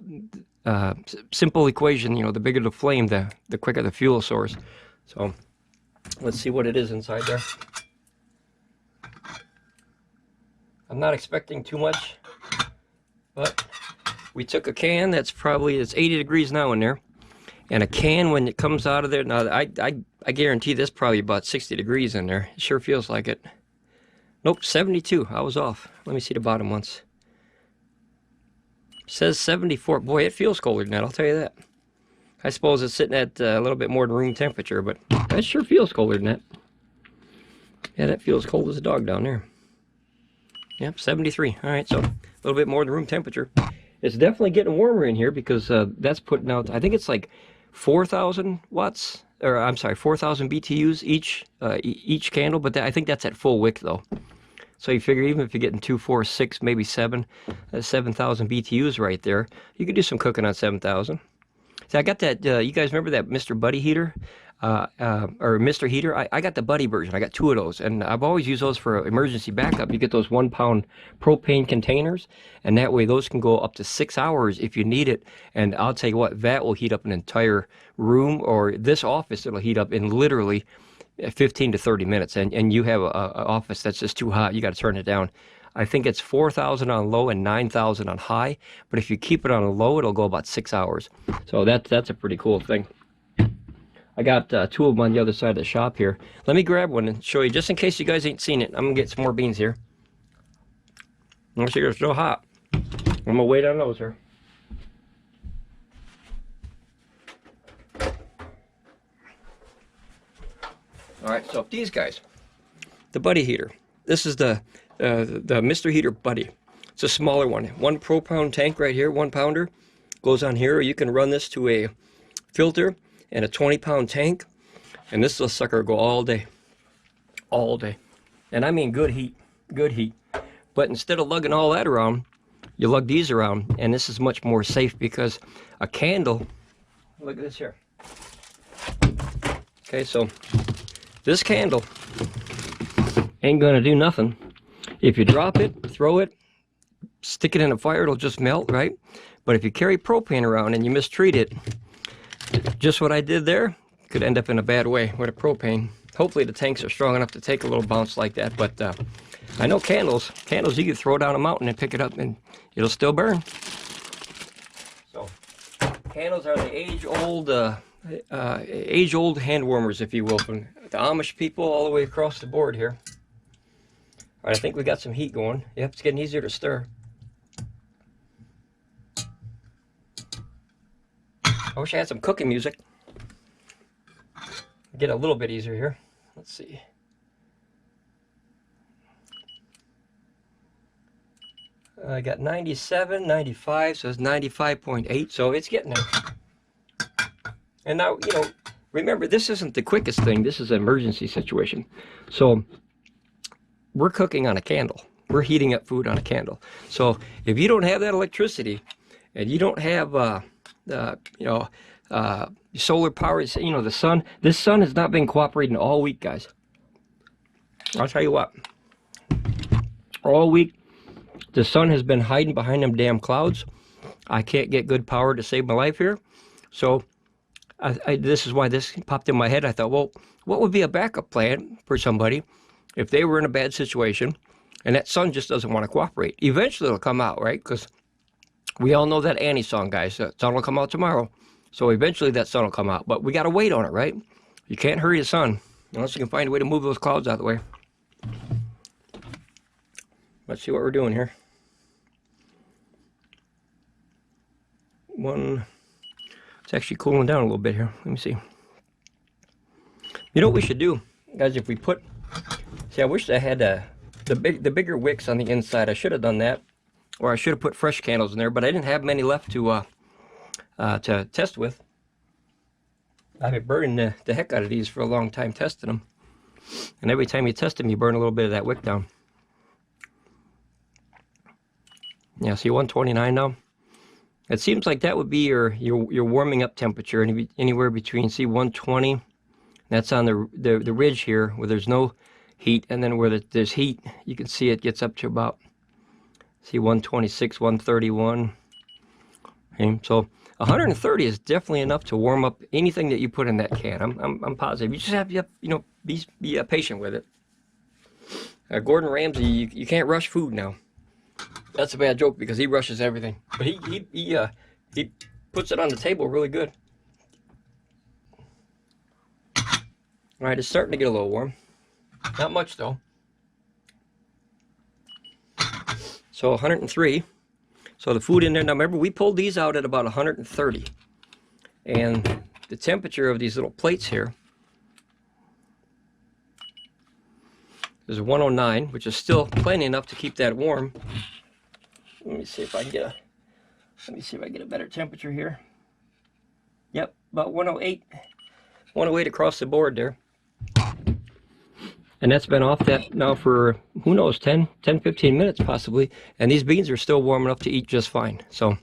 simple equation, you know, the bigger the flame, the quicker the fuel source. So let's see what it is inside there. I'm not expecting too much, but we took a can that's probably, it's 80 degrees now in there, and a can when it comes out of there, now I guarantee this probably about 60 degrees in there. It sure feels like it. Nope, 72. I was off. Let me see the bottom once. It says 74. Boy, it feels colder than that, I'll tell you that. I suppose it's sitting at a little bit more than room temperature, but that sure feels colder than that. Yeah, that feels cold as a dog down there. Yep, 73. All right, so a little bit more than room temperature. It's definitely getting warmer in here because that's putting out, I think it's like 4,000 watts, or I'm sorry, 4,000 BTUs each candle, but I think that's at full wick though. So you figure even if you're getting 2, 4, 6, maybe 7, 7,000 BTUs right there, you could do some cooking on 7,000. See, I got that, you guys remember that Mr. Buddy heater? Or Mr. Heater? I got the Buddy version. I got 2 of those, and I've always used those for emergency backup. You get those 1-pound propane containers, and that way those can go up to 6 hours if you need it. And I'll tell you what, that will heat up an entire room, or this office, it'll heat up in literally 15 to 30 minutes. And you have an office that's just too hot, you got to turn it down. I think it's 4,000 on low and 9,000 on high, but if you keep it on a low, it'll go about 6 hours. So that's a pretty cool thing. I got 2 of them on the other side of the shop here. Let me grab one and show you, just in case you guys ain't seen it. I'm going to get some more beans here. They're still hot. I'm going to wait on those here. Alright, so these guys. The Buddy heater. This is the Mr. Heater Buddy. It's a smaller one. 1 pro-pound tank right here, 1 pounder. Goes on here. You can run this to a filter and a 20-pound tank, and this little sucker will go all day. All day. And I mean good heat. Good heat. But instead of lugging all that around, you lug these around, and this is much more safe because a candle, look at this here. Okay, so this candle ain't gonna do nothing. If you drop it, throw it, stick it in a fire, it'll just melt, right? But if you carry propane around and you mistreat it, just what I did there could end up in a bad way with a propane. Hopefully the tanks are strong enough to take a little bounce like that, but I know candles you can throw down a mountain and pick it up and it'll still burn. So candles are the age-old hand warmers, if you will, from the Amish people all the way across the board here. All right, I think we got some heat going. Yep, it's getting easier to stir. I wish I had some cooking music. Get a little bit easier here. Let's see. I got 97, 95, so it's 95.8, so it's getting there. And now, you know, remember, this isn't the quickest thing. This is an emergency situation. So we're cooking on a candle. We're heating up food on a candle. So if you don't have that electricity and you don't have, solar power, you know, the sun, this sun has not been cooperating all week, guys. I'll tell you what, all week, the sun has been hiding behind them damn clouds. I can't get good power to save my life here. So this is why this popped in my head. I thought, well, what would be a backup plan for somebody if they were in a bad situation and that sun just doesn't want to cooperate? Eventually it'll come out, right? Because we all know that Annie song, guys. The sun will come out tomorrow. So eventually that sun will come out. But we got to wait on it, right? You can't hurry the sun unless you can find a way to move those clouds out of the way. Let's see what we're doing here. It's actually cooling down a little bit here. Let me see. You know what we should do, guys? If we put, see, I wish I had the bigger wicks on the inside. I should have done that, or I should have put fresh candles in there. But I didn't have many left to test with. I've been burning the heck out of these for a long time, testing them. And every time you test them, you burn a little bit of that wick down. Yeah, see, 129 now. It seems like that would be your warming up temperature, anywhere between, see, 120. That's on the ridge here where there's no heat, and then where there's heat, you can see it gets up to about, see, 126, 131. Okay, so 130 is definitely enough to warm up anything that you put in that can. I'm positive. You just have to, you know, be patient with it. Gordon Ramsay, you can't rush food now. That's a bad joke because he rushes everything. But he puts it on the table really good. All right, it's starting to get a little warm. Not much though. So 103. So the food in there, now remember we pulled these out at about 130. And the temperature of these little plates here is 109, which is still plenty enough to keep that warm. Let me see if I can get a better temperature here. Yep, about 108. 108 across the board there. And that's been off that now for, who knows, 10, 15 minutes possibly. And these beans are still warm enough to eat just fine. So,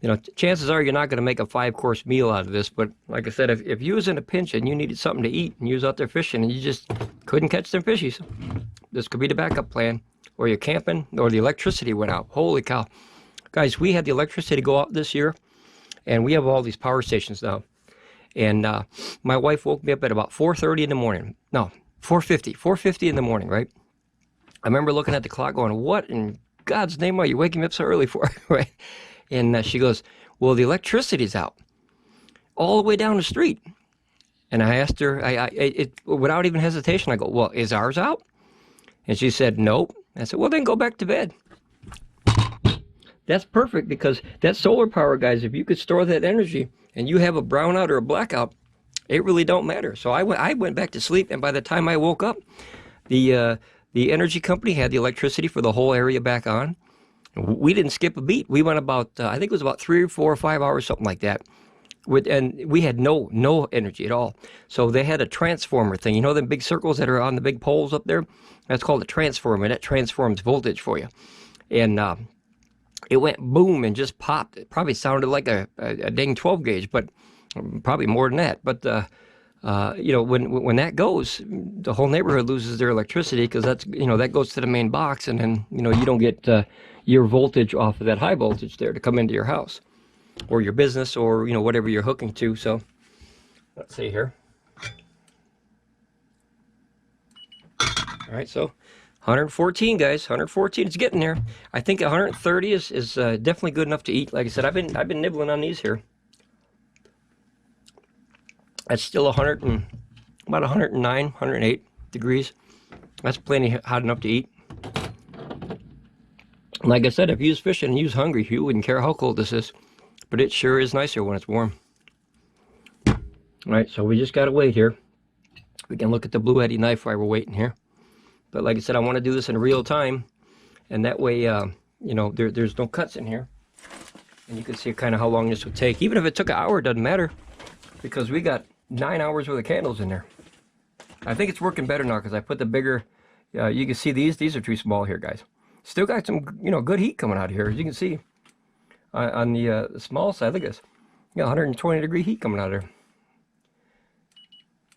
you know, chances are you're not going to make a 5-course meal out of this. But like I said, if you was in a pinch and you needed something to eat and you was out there fishing and you just couldn't catch them fishies, this could be the backup plan. Or you're camping, or the electricity went out. Holy cow. Guys, we had the electricity go out this year, and we have all these power stations now. And my wife woke me up at about 4:30 in the morning. No, 4:50 in the morning, right? I remember looking at the clock going, what in God's name are you waking me up so early for, right? And she goes, well, the electricity's out all the way down the street. And I asked her, without even hesitation, I go, well, is ours out? And she said, nope. I said, well, then go back to bed. That's perfect, because that solar power, guys, if you could store that energy and you have a brownout or a blackout, it really don't matter. So I went back to sleep, and by the time I woke up, the energy company had the electricity for the whole area back on. We didn't skip a beat. We went about, I think it was about 3 or 4 or 5 hours, something like that. And we had no energy at all. So they had a transformer thing. You know them big circles that are on the big poles up there? That's called a transformer. That transforms voltage for you. And it went boom and just popped. It probably sounded like a dang 12 gauge, but probably more than that. But you know, when that goes, the whole neighborhood loses their electricity, because that's, you know, that goes to the main box, and then, you know, you don't get your voltage off of that high voltage there to come into your house or your business, or, you know, whatever you're hooking to. So let's see here. All right, so 114, guys. 114. It's getting there. I think 130 is definitely good enough to eat. Like I said, I've been nibbling on these here. That's still about 109, 108 degrees. That's plenty hot enough to eat. Like I said, if you was fishing and you was hungry, you wouldn't care how cold this is. But it sure is nicer when it's warm. All right, so we just got to wait here. We can look at the Blue Eddy knife while we're waiting here. But like I said, I want to do this in real time. And that way, you know, there's no cuts in here. And you can see kind of how long this would take. Even if it took an hour, it doesn't matter. Because we got 9 hours worth of candles in there. I think it's working better now because I put the bigger, you can see these are too small here, guys. Still got some, you know, good heat coming out of here, as you can see. On the small side, look at this. You got 120 degree heat coming out of there.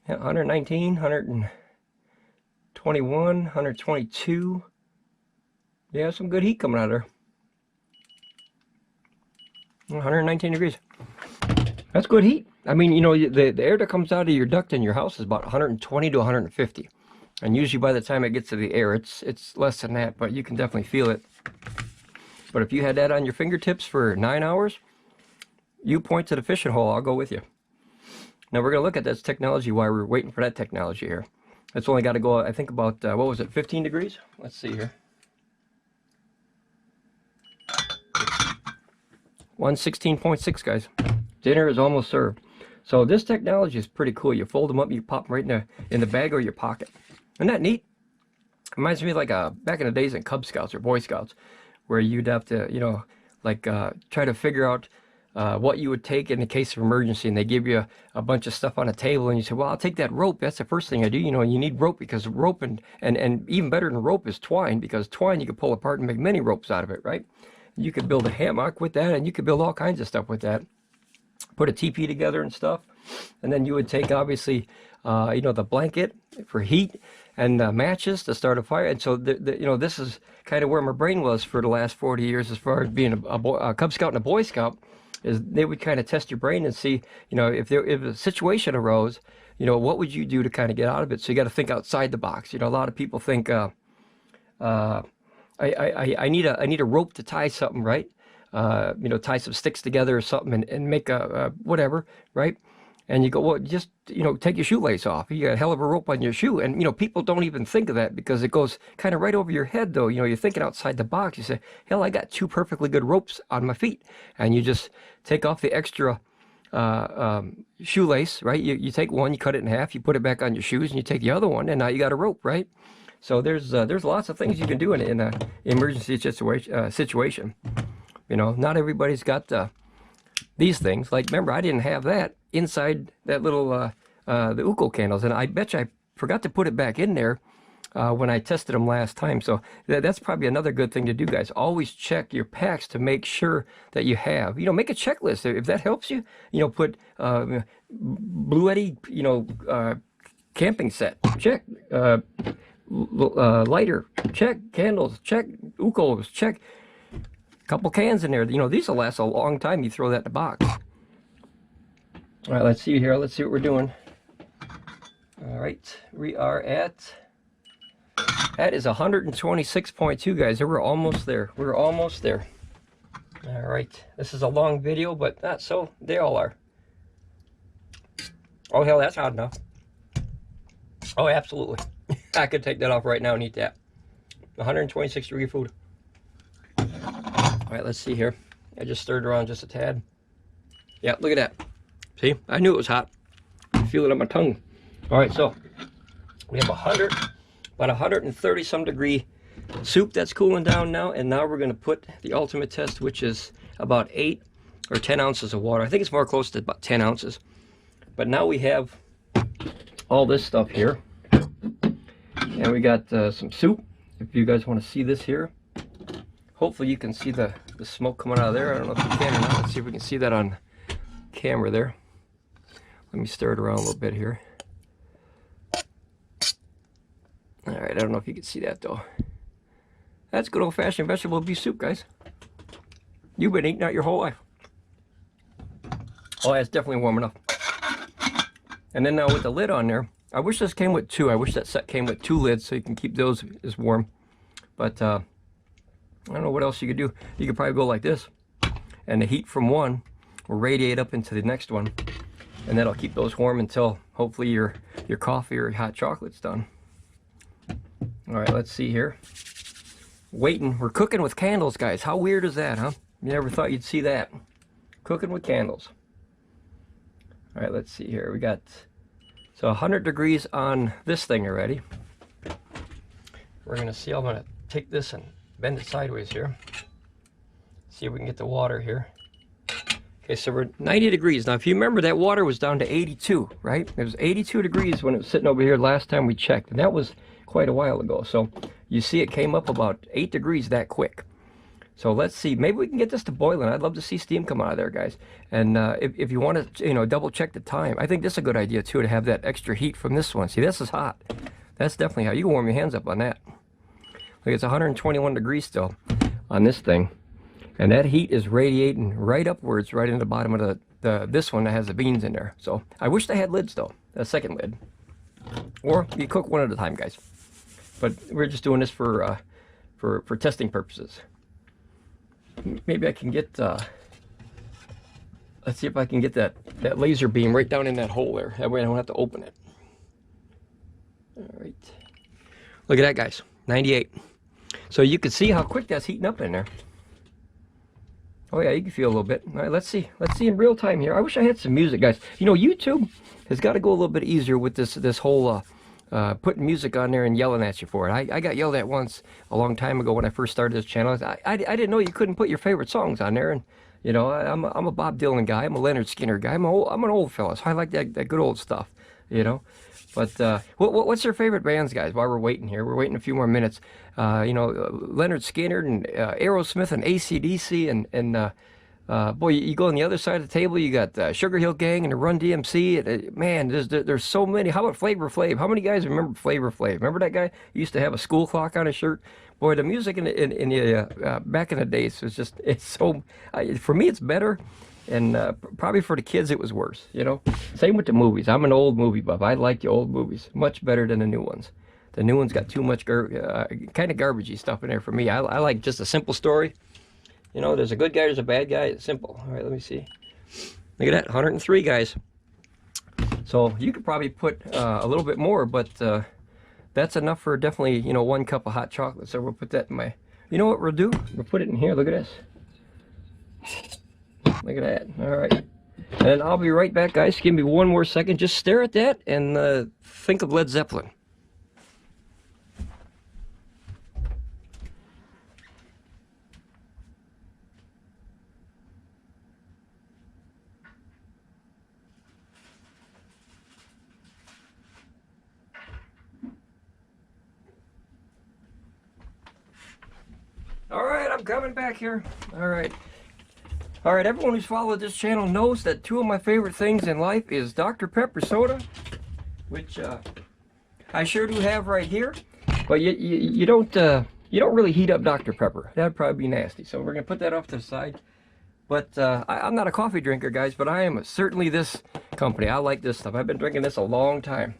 Yeah, 119, 121, 122. Yeah, some good heat coming out of there. 119 degrees. That's good heat. I mean, you know, the air that comes out of your duct in your house is about 120 to 150. And usually by the time it gets to the air, it's less than that, but you can definitely feel it. But if you had that on your fingertips for 9 hours, you point to the fishing hole, I'll go with you. Now we're going to look at this technology while we're waiting for that technology here. It's only got to go, I think, about, what was it, 15 degrees? Let's see here. 116.6, guys. Dinner is almost served. So this technology is pretty cool. You fold them up, you pop them right in the bag or your pocket. Isn't that neat? Reminds me of like back in the days in Cub Scouts or Boy Scouts, where you'd have to, you know, like try to figure out what you would take in the case of emergency, and they give you a bunch of stuff on a table, and you say, well, I'll take that rope. That's the first thing I do. You know, you need rope because rope and even better than rope is twine, because twine you can pull apart and make many ropes out of it, right? You could build a hammock with that, and you could build all kinds of stuff with that. Put a teepee together and stuff, and then you would take obviously, you know, the blanket for heat and matches to start a fire. And so, you know, this is kind of where my brain was for the last 40 years as far as being a Cub Scout and a Boy Scout. Is they would kind of test your brain and see, you know, if a situation arose, you know, what would you do to kind of get out of it? So you got to think outside the box. You know, a lot of people think, I need a rope to tie something, right? You know, tie some sticks together or something and make a whatever, right? And you go, well, just, you know, take your shoelace off. You got a hell of a rope on your shoe. And, you know, people don't even think of that because it goes kind of right over your head, though. You know, you're thinking outside the box. You say, hell, I got 2 perfectly good ropes on my feet. And you just take off the extra shoelace, right? You take one, you cut it in half, you put it back on your shoes, and you take the other one, and now you got a rope, right? So there's lots of things you can do in an emergency situation. You know, not everybody's got these things. Like, remember, I didn't have that inside that little, the UCO candles. And I bet you I forgot to put it back in there when I tested them last time. So that's probably another good thing to do, guys. Always check your packs to make sure that you have, you know, make a checklist. If that helps you, you know, put Blue Eddy, you know, camping set, check. Lighter, check. Candles, check. UCOs, check. Couple cans in there. You know, these will last a long time. You throw that in the box. All right, let's see here. Let's see what we're doing. All right, we are at, that is 126.2, guys. We're almost there. We're almost there. All right, this is a long video, but not so. They all are. Oh, hell, that's hot enough. Oh, absolutely. I could take that off right now and eat that. 126 degree food. All right, let's see here. I just stirred around just a tad. Yeah, look at that. See, I knew it was hot. I feel it on my tongue. All right, so we have about 130 some degree soup that's cooling down now, and now we're going to put the ultimate test, which is about 8 or 10 ounces of water. I think it's more close to about 10 ounces. But now we have all this stuff here, and we got some soup. If you guys want to see this here. Hopefully you can see the smoke coming out of there. I don't know if you can or not. Let's see if we can see that on camera there. Let me stir it around a little bit here. All right, I don't know if you can see that though. That's good old-fashioned vegetable beef soup, guys. You've been eating that your whole life. Oh, that's definitely warm enough. And then now with the lid on there, I wish this came with 2. I wish that set came with 2 lids so you can keep those as warm. But I don't know what else you could do. You could probably go like this, and the heat from one will radiate up into the next one, and that'll keep those warm until hopefully your coffee or hot chocolate's done. All right, let's see here. Waiting. We're cooking with candles, guys. How weird is that, huh? You never thought you'd see that. Cooking with candles. All right, let's see here. We got so 100 degrees on this thing already. We're gonna see. I'm gonna take this and bend it sideways here. See if we can get the water here. Okay, so we're 90 degrees. Now, if you remember, that water was down to 82, right? It was 82 degrees when it was sitting over here last time we checked, and that was quite a while ago. So you see it came up about 8 degrees that quick. So let's see, maybe we can get this to boiling. I'd love to see steam come out of there, guys. And if you want to, double check the time, I think this is a good idea too, to have that extra heat from this one. See, this is hot. That's definitely hot. You can warm your hands up on that. Look, it's 121 degrees still on this thing. And that heat is radiating right upwards, right into the bottom of this one that has the beans in there. So I wish they had lids though, a second lid. Or you cook one at a time, guys. But we're just doing this for testing purposes. Maybe I can get, let's see if I can get that laser beam right down in that hole there. That way I don't have to open it. All right. Look at that, guys. 98. So you can see how quick that's heating up in there. Oh yeah, you can feel a little bit. All right, let's see. Let's see in real time here. I wish I had some music, guys. YouTube has got to go a little bit easier with this whole putting music on there and yelling at you for it. I got yelled at once a long time ago when I first started this channel. I didn't know you couldn't put your favorite songs on there. And I'm a Bob Dylan guy. I'm a Leonard Skinner guy. I'm an old fella, so I like that good old stuff. But what's your favorite bands, guys? While we're waiting here, we're waiting a few more minutes. Leonard Skinner and Aerosmith and AC/DC and boy, you go on the other side of the table, you got Sugar Hill Gang and the Run DMC. Man, there's so many. How about Flavor Flav? How many guys remember Flavor Flav? Remember that guy? He used to have a school clock on his shirt. Boy, the music in the back in the days was just, it's so, for me it's better, and probably for the kids it was worse. Same with the movies. I'm an old movie buff. I like the old movies much better than the new ones. The new ones got too much kind of garbagey stuff in there for me. I like just a simple story. There's a good guy, there's a bad guy. It's simple. All right, let me see. Look at that, 103, guys. So you could probably put a little bit more, but that's enough for definitely, 1 cup of hot chocolate. So we'll put that in my, you know what we'll do? We'll put it in here. Look at this. Look at that. All right. And I'll be right back, guys. Give me 1 more second. Just stare at that and think of Led Zeppelin. All right, I'm coming back here. All right, everyone who's followed this channel knows that 2 of my favorite things in life is Dr. Pepper soda, which I sure do have right here. But you don't really heat up Dr. Pepper. That'd probably be nasty. So we're gonna put that off to the side. But I'm not a coffee drinker, guys, but I am certainly this company. I like this stuff. I've been drinking this a long time.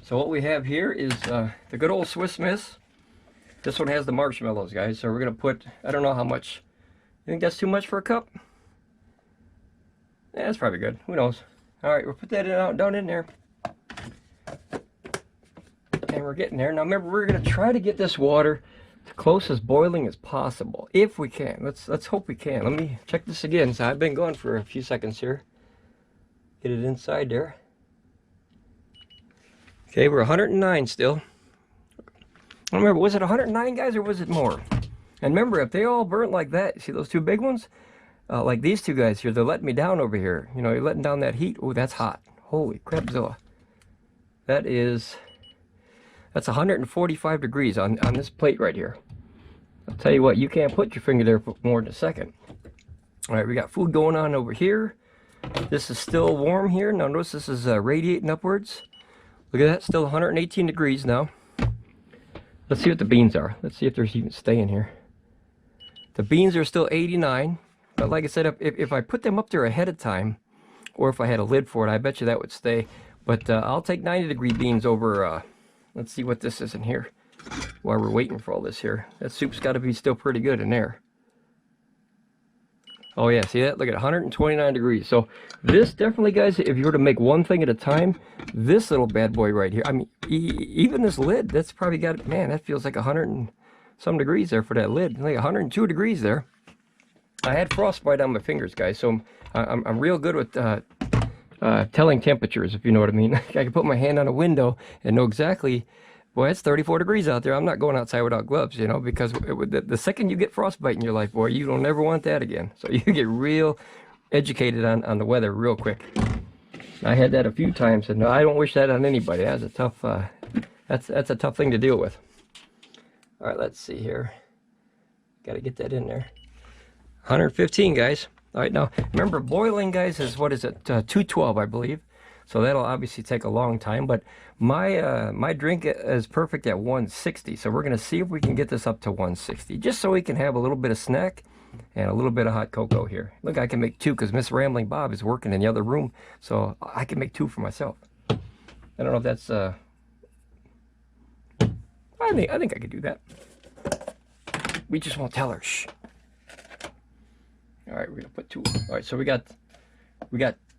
So what we have here is the good old Swiss Miss. This one has the marshmallows, guys, so we're going to put, I don't know how much. You think that's too much for a cup? Yeah, that's probably good. Who knows? All right, we'll put that down in there. And we're getting there. Now, remember, we're going to try to get this water as close as boiling as possible, if we can. Let's hope we can. Let me check this again. So I've been going for a few seconds here. Get it inside there. Okay, we're 109 still. I don't remember, was it 109, guys, or was it more? And remember, if they all burnt like that, see those 2 big ones? Like these 2 guys here, they're letting me down over here. You're letting down that heat. Oh, that's hot. Holy crapzilla. That's 145 degrees on this plate right here. I'll tell you what, you can't put your finger there for more than a second. All right, we got food going on over here. This is still warm here. Now notice this is radiating upwards. Look at that, still 118 degrees now. Let's see what the beans are. Let's see if there's even staying here. The beans are still 89, but like I said, if I put them up there ahead of time, or if I had a lid for it, I bet you that would stay. But I'll take 90-degree beans over, let's see what this is in here. while we're waiting for all this here. That soup's got to be still pretty good in there. Oh yeah, see that? Look at 129 degrees. So this definitely, guys, if you were to make one thing at a time, this little bad boy right here, I mean, even this lid, that's probably got, man, that feels like 100 and some degrees there for that lid. Like 102 degrees there. I had frostbite on my fingers, guys, so I'm real good with telling temperatures, if you know what I mean. I can put my hand on a window and know exactly, boy, it's 34 degrees out there. I'm not going outside without gloves, you know, because the second you get frostbite in your life, boy, you don't never want that again. So you get real educated on the weather real quick. I had that a few times, and I don't wish that on anybody. That's a tough, that's a tough thing to deal with. All right, let's see here. Got to get that in there. 115, guys. All right, now remember, boiling, guys, is what is it? 212, I believe. So that'll obviously take a long time. But my my drink is perfect at 160. So we're gonna see if we can get this up to 160, just so we can have a little bit of snack and a little bit of hot cocoa here. Look, I can make two because Miss Rambling Bob is working in the other room, so I can make two for myself. I don't know if that's I think I could do that. We just won't tell her. Shh. All right, we're gonna put two. All right, so we got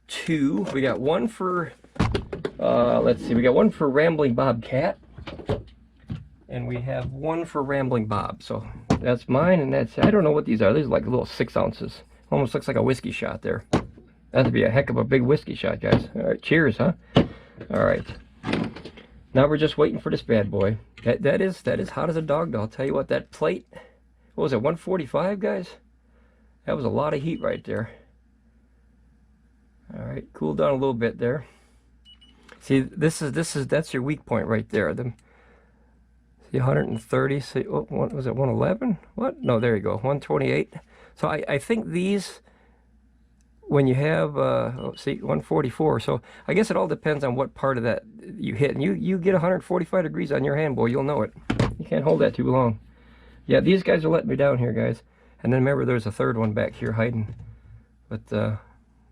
two. We got one for let's see, we got one for Rambling Bob Cat, and we have one for Rambling Bob. So that's mine, and that's, I don't know what these are. These are like little 6 ounces. Almost looks like a whiskey shot there. That'd be a heck of a big whiskey shot, guys. All right, cheers, huh? All right. Now we're just waiting for this bad boy. That is hot as a dog. I'll tell you what, that plate, what was it, 145, guys? That was a lot of heat right there. All right, cool down a little bit there. See, that's your weak point right there. See, 130. See, oh, what was it, 111? What? No, there you go, 128. So I think these, when you have, oh, see, 144. So I guess it all depends on what part of that you hit. And you get 145 degrees on your hand, boy, you'll know it. You can't hold that too long. Yeah, these guys are letting me down here, guys. And then remember, there's a third one back here hiding. But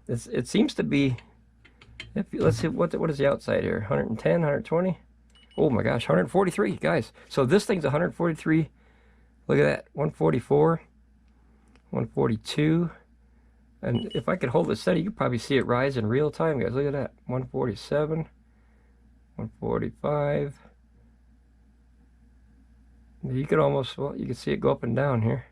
it seems to be, let's see, what is the outside here? 110, 120? Oh my gosh, 143, guys. So this thing's 143. Look at that, 144, 142. And if I could hold it steady, you could probably see it rise in real time, guys. Look at that, 147, 145. You could almost, well, you can see it go up and down here.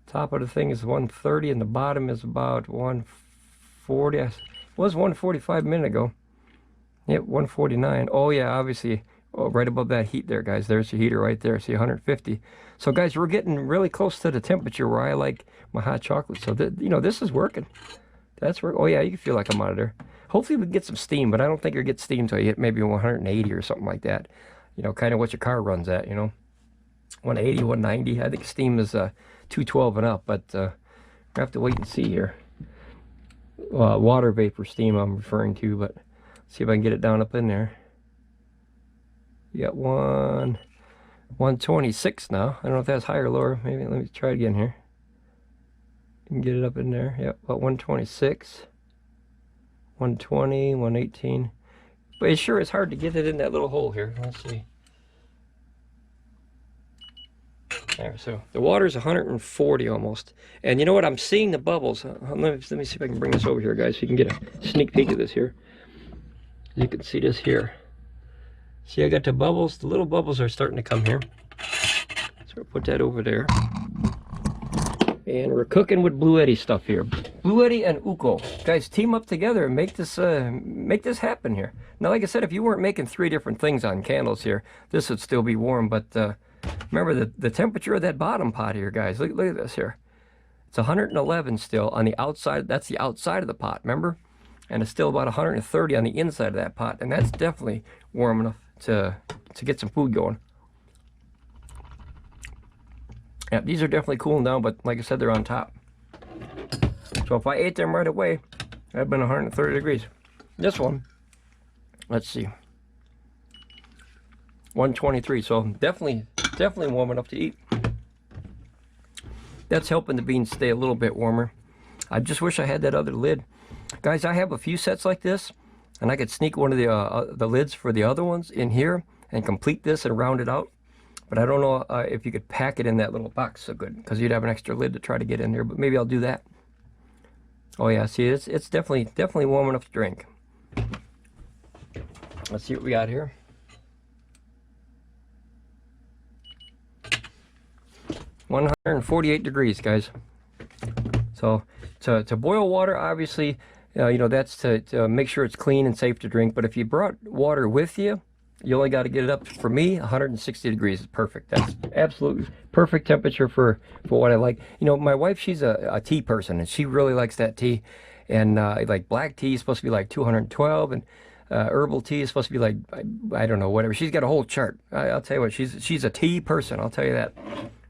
Top of the thing is 130, and the bottom is about 140. It was 145 a minute ago. Yep, 149. Oh yeah, obviously, oh, right above that heat there, guys. There's your heater right there. See, 150. So guys, we're getting really close to the temperature where I like my hot chocolate. So you know, this is working. That's work. Oh yeah, you can feel like I'm out of there. Hopefully we can get some steam, but I don't think you'll get steam until you hit maybe 180 or something like that. You know, kind of what your car runs at, you know. 180, 190. I think steam is 212 and up, but we have to wait and see here. Water vapor steam I'm referring to, but see if I can get it down up in there. You got 126 now. I don't know if that's higher or lower. Maybe let me try it again here. You can get it up in there. Yep, about 126, 120, 118. But it sure is hard to get it in that little hole here. Let's see. There, so the water's 140 almost, and you know what? I'm seeing the bubbles. Let me see if I can bring this over here, guys, so you can get a sneak peek of this here. You can see this here. See, I got the bubbles. The little bubbles are starting to come here. So we'll put that over there, and we're cooking with Blue Eddy stuff here. Blue Eddy and UCO, guys, team up together and make this happen here. Now, like I said, if you weren't making 3 different things on candles here, this would still be warm, but remember the temperature of that bottom pot here, guys. Look at this here. It's 111 still on the outside. That's the outside of the pot, remember? And it's still about 130 on the inside of that pot. And that's definitely warm enough to get some food going. Yeah, these are definitely cooling down, but like I said, they're on top. So if I ate them right away, that'd been 130 degrees. This one, let's see, 123. So definitely warm enough to eat. That's helping the beans stay a little bit warmer. I just wish I had that other lid. Guys, I have a few sets like this, and I could sneak one of the lids for the other ones in here and complete this and round it out. But I don't know if you could pack it in that little box so good, because you'd have an extra lid to try to get in there. But maybe I'll do that. Oh yeah, see, it's definitely warm enough to drink. Let's see what we got here. (148 degrees, guys. So to boil water, obviously, you know, that's to make sure it's clean and safe to drink. But if you brought water with you, you only got to get it up, for me, 160 degrees is perfect. That's absolutely perfect temperature for what I like. You know, my wife, she's a tea person, and she really likes that tea. And like black tea is supposed to be like 212, and herbal tea is supposed to be like, I don't know, whatever. She's got a whole chart. I'll tell you what, she's a tea person, I'll tell you that.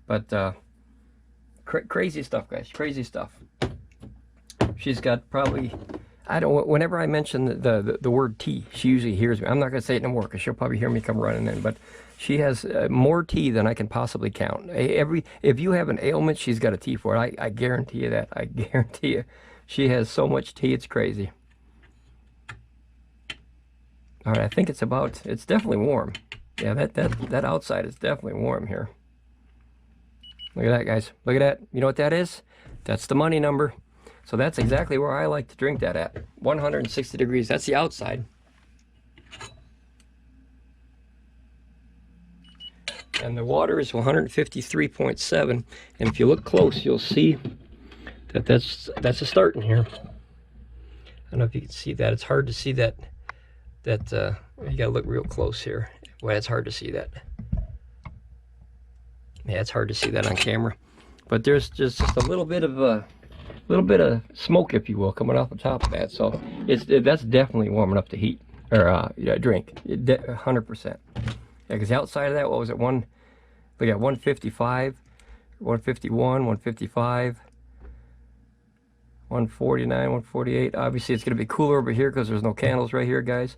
But crazy stuff, guys, crazy stuff. She's got probably, I don't, whenever I mention the word tea, she usually hears me. I'm not going to say it no more because she'll probably hear me come running in, but she has more tea than I can possibly count. If you have an ailment, she's got a tea for it. I guarantee you that. I guarantee you. She has so much tea, it's crazy. All right, I think it's definitely warm. Yeah, that outside is definitely warm here. Look at that, guys. Look at that. You know what that is? That's the money number. So that's exactly where I like to drink that at. 160 degrees. That's the outside. And the water is 153.7. And if you look close, you'll see that that's a start in here. I don't know if you can see that. It's hard to see that. You gotta look real close here. Well, it's hard to see that. Yeah, it's hard to see that on camera. But there's just a little bit of smoke, if you will, coming off the top of that. So that's definitely warm enough to heat or drink. 100%. Yeah, because the outside of that, what was it? Look at 155, 151, 155, 149, 148. Obviously, it's going to be cooler over here because there's no candles right here, guys.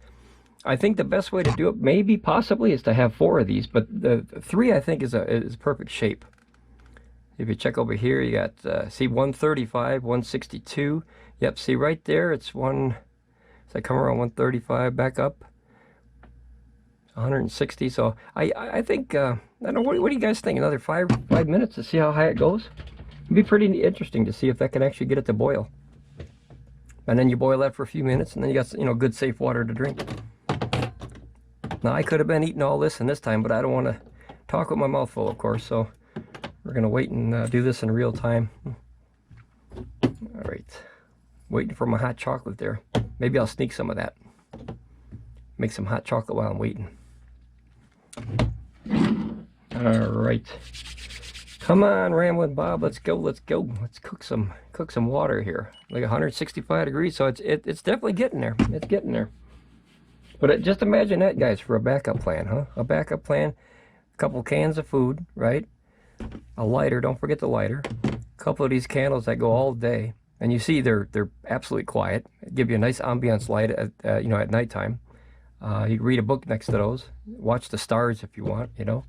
I think the best way to do it, maybe, possibly, is to have 4 of these, but the 3, I think, is perfect shape. If you check over here, you got, see, 135, 162. Yep, see right there, it's so I come around 135, back up, 160. So I think, I don't know, what do you guys think? Another 5 minutes to see how high it goes? It'd be pretty interesting to see if that can actually get it to boil. And then you boil that for a few minutes, and then you got, you know, good, safe water to drink. Now, I could have been eating all this in this time, but I don't want to talk with my mouth full, of course, so we're going to wait and do this in real time. All right. Waiting for my hot chocolate there. Maybe I'll sneak some of that. Make some hot chocolate while I'm waiting. All right. Come on, Ramblin Bob, let's go, let's go. Let's cook some water here. Like 165 degrees, so it's definitely getting there. It's getting there. But just imagine that, guys, for a backup plan, huh? A backup plan, a couple cans of food, right? A lighter, don't forget the lighter. A couple of these candles that go all day. And you see they're absolutely quiet. Give you a nice ambiance light at, you know, at nighttime. You can read a book next to those. Watch the stars if you want, you know.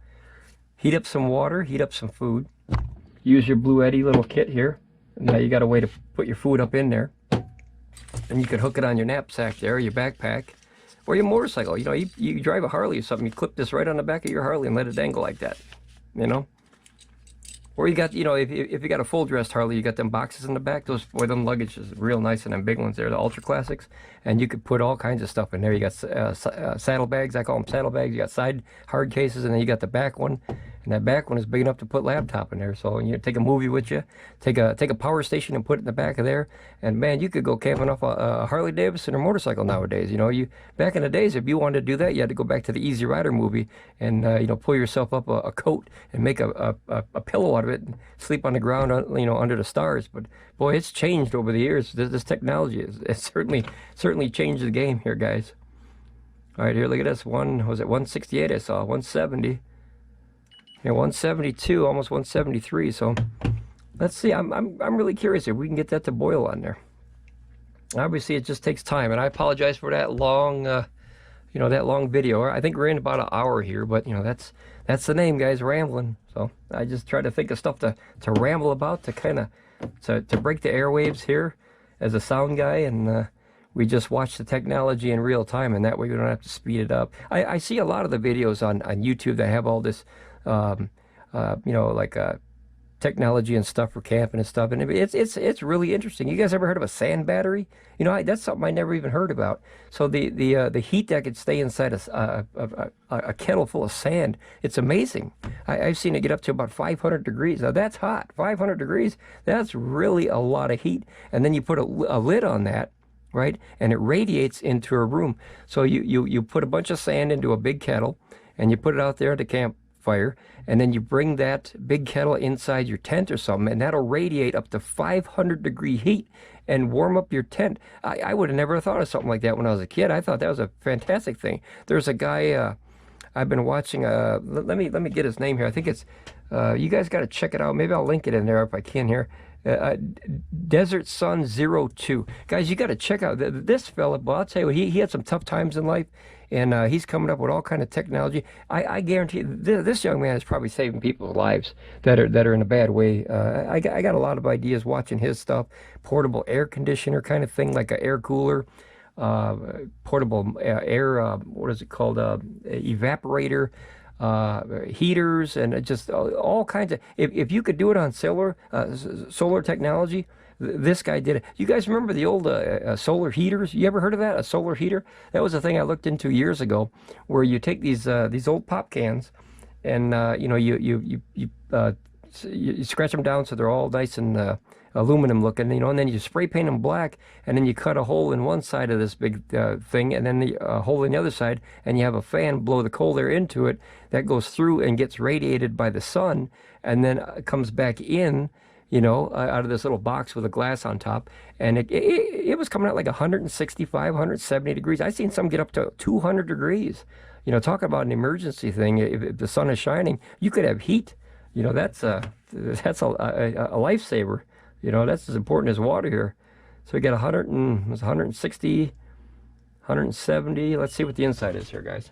Heat up some water, heat up some food. Use your Blue Eddy little kit here. Now you got a way to put your food up in there. And you could hook it on your knapsack there, your backpack. Or your motorcycle, you know, you drive a Harley or something, you clip this right on the back of your Harley and let it dangle like that, you know? Or you got, you know, if you got a full-dressed Harley, you got them boxes in the back, them luggage is real nice, and them big ones there, the Ultra Classics, and you could put all kinds of stuff in there. You got saddlebags, I call them saddlebags, you got side hard cases, and then you got the back one, and that back one is big enough to put laptop in there, so you take a movie with you, take a power station and put it in the back of there, and man, you could go camping off a Harley Davidson or motorcycle nowadays, you know. Back in the days, if you wanted to do that, you had to go back to the Easy Rider movie and, you know, pull yourself up a coat and make a pillow out of it and sleep on the ground, you know, under the stars. But boy, it's changed over the years. This technology it's certainly changed the game here, guys. All right, here, look at this. Was it 168 I saw? 170. Yeah, 172, almost 173. So let's see. I'm really curious if we can get that to boil on there. Obviously, it just takes time, and I apologize for that long, you know, that long video. I think we're in about an hour here, but you know, that's the name, guys, rambling. So I just try to think of stuff to ramble about, to kind of to break the airwaves here as a sound guy, and we just watch the technology in real time, and that way we don't have to speed it up. I see a lot of the videos on YouTube that have all this you know, like technology and stuff for camping and stuff. And it's really interesting. You guys ever heard of a sand battery? You know, that's something I never even heard about. So the heat that could stay inside a kettle full of sand, it's amazing. I've seen it get up to about 500 degrees. Now that's hot. 500 degrees, that's really a lot of heat. And then you put a lid on that, right? And it radiates into a room. So you put a bunch of sand into a big kettle and you put it out there at the campfire, and then you bring that big kettle inside your tent or something, and that'll radiate up to 500-degree heat and warm up your tent. I would have never thought of something like that when I was a kid. I thought that was a fantastic thing. There's a guy I've been watching. Let me get his name here. I think it's you guys got to check it out. Maybe I'll link it in there if I can here. Desert Sun 02. Guys, you got to check out this fella. But I'll tell you, he had some tough times in life, and he's coming up with all kind of technology. I guarantee this young man is probably saving people's lives that are in a bad way. I got a lot of ideas watching his stuff. Portable air conditioner kind of thing, like an air cooler. Portable air, what is it called? Evaporator. Heaters, and just all kinds of. If you could do it on solar technology, this guy did it. You guys remember the old solar heaters? You ever heard of that? A solar heater? That was a thing I looked into years ago, where you take these old pop cans, and you know you scratch them down so they're all nice and aluminum looking, you know, and then you spray paint them black, and then you cut a hole in one side of this big thing, and then the hole in the other side, and you have a fan blow the cold air into it that goes through and gets radiated by the sun, and then comes back in, you know, out of this little box with a glass on top, and it was coming out like 165, 170 degrees. I've seen some get up to 200 degrees. You know, talk about an emergency thing. If the sun is shining, you could have heat. You know, that's a lifesaver. You know, that's as important as water here. So we got 160, 170. Let's see what the inside is here, guys.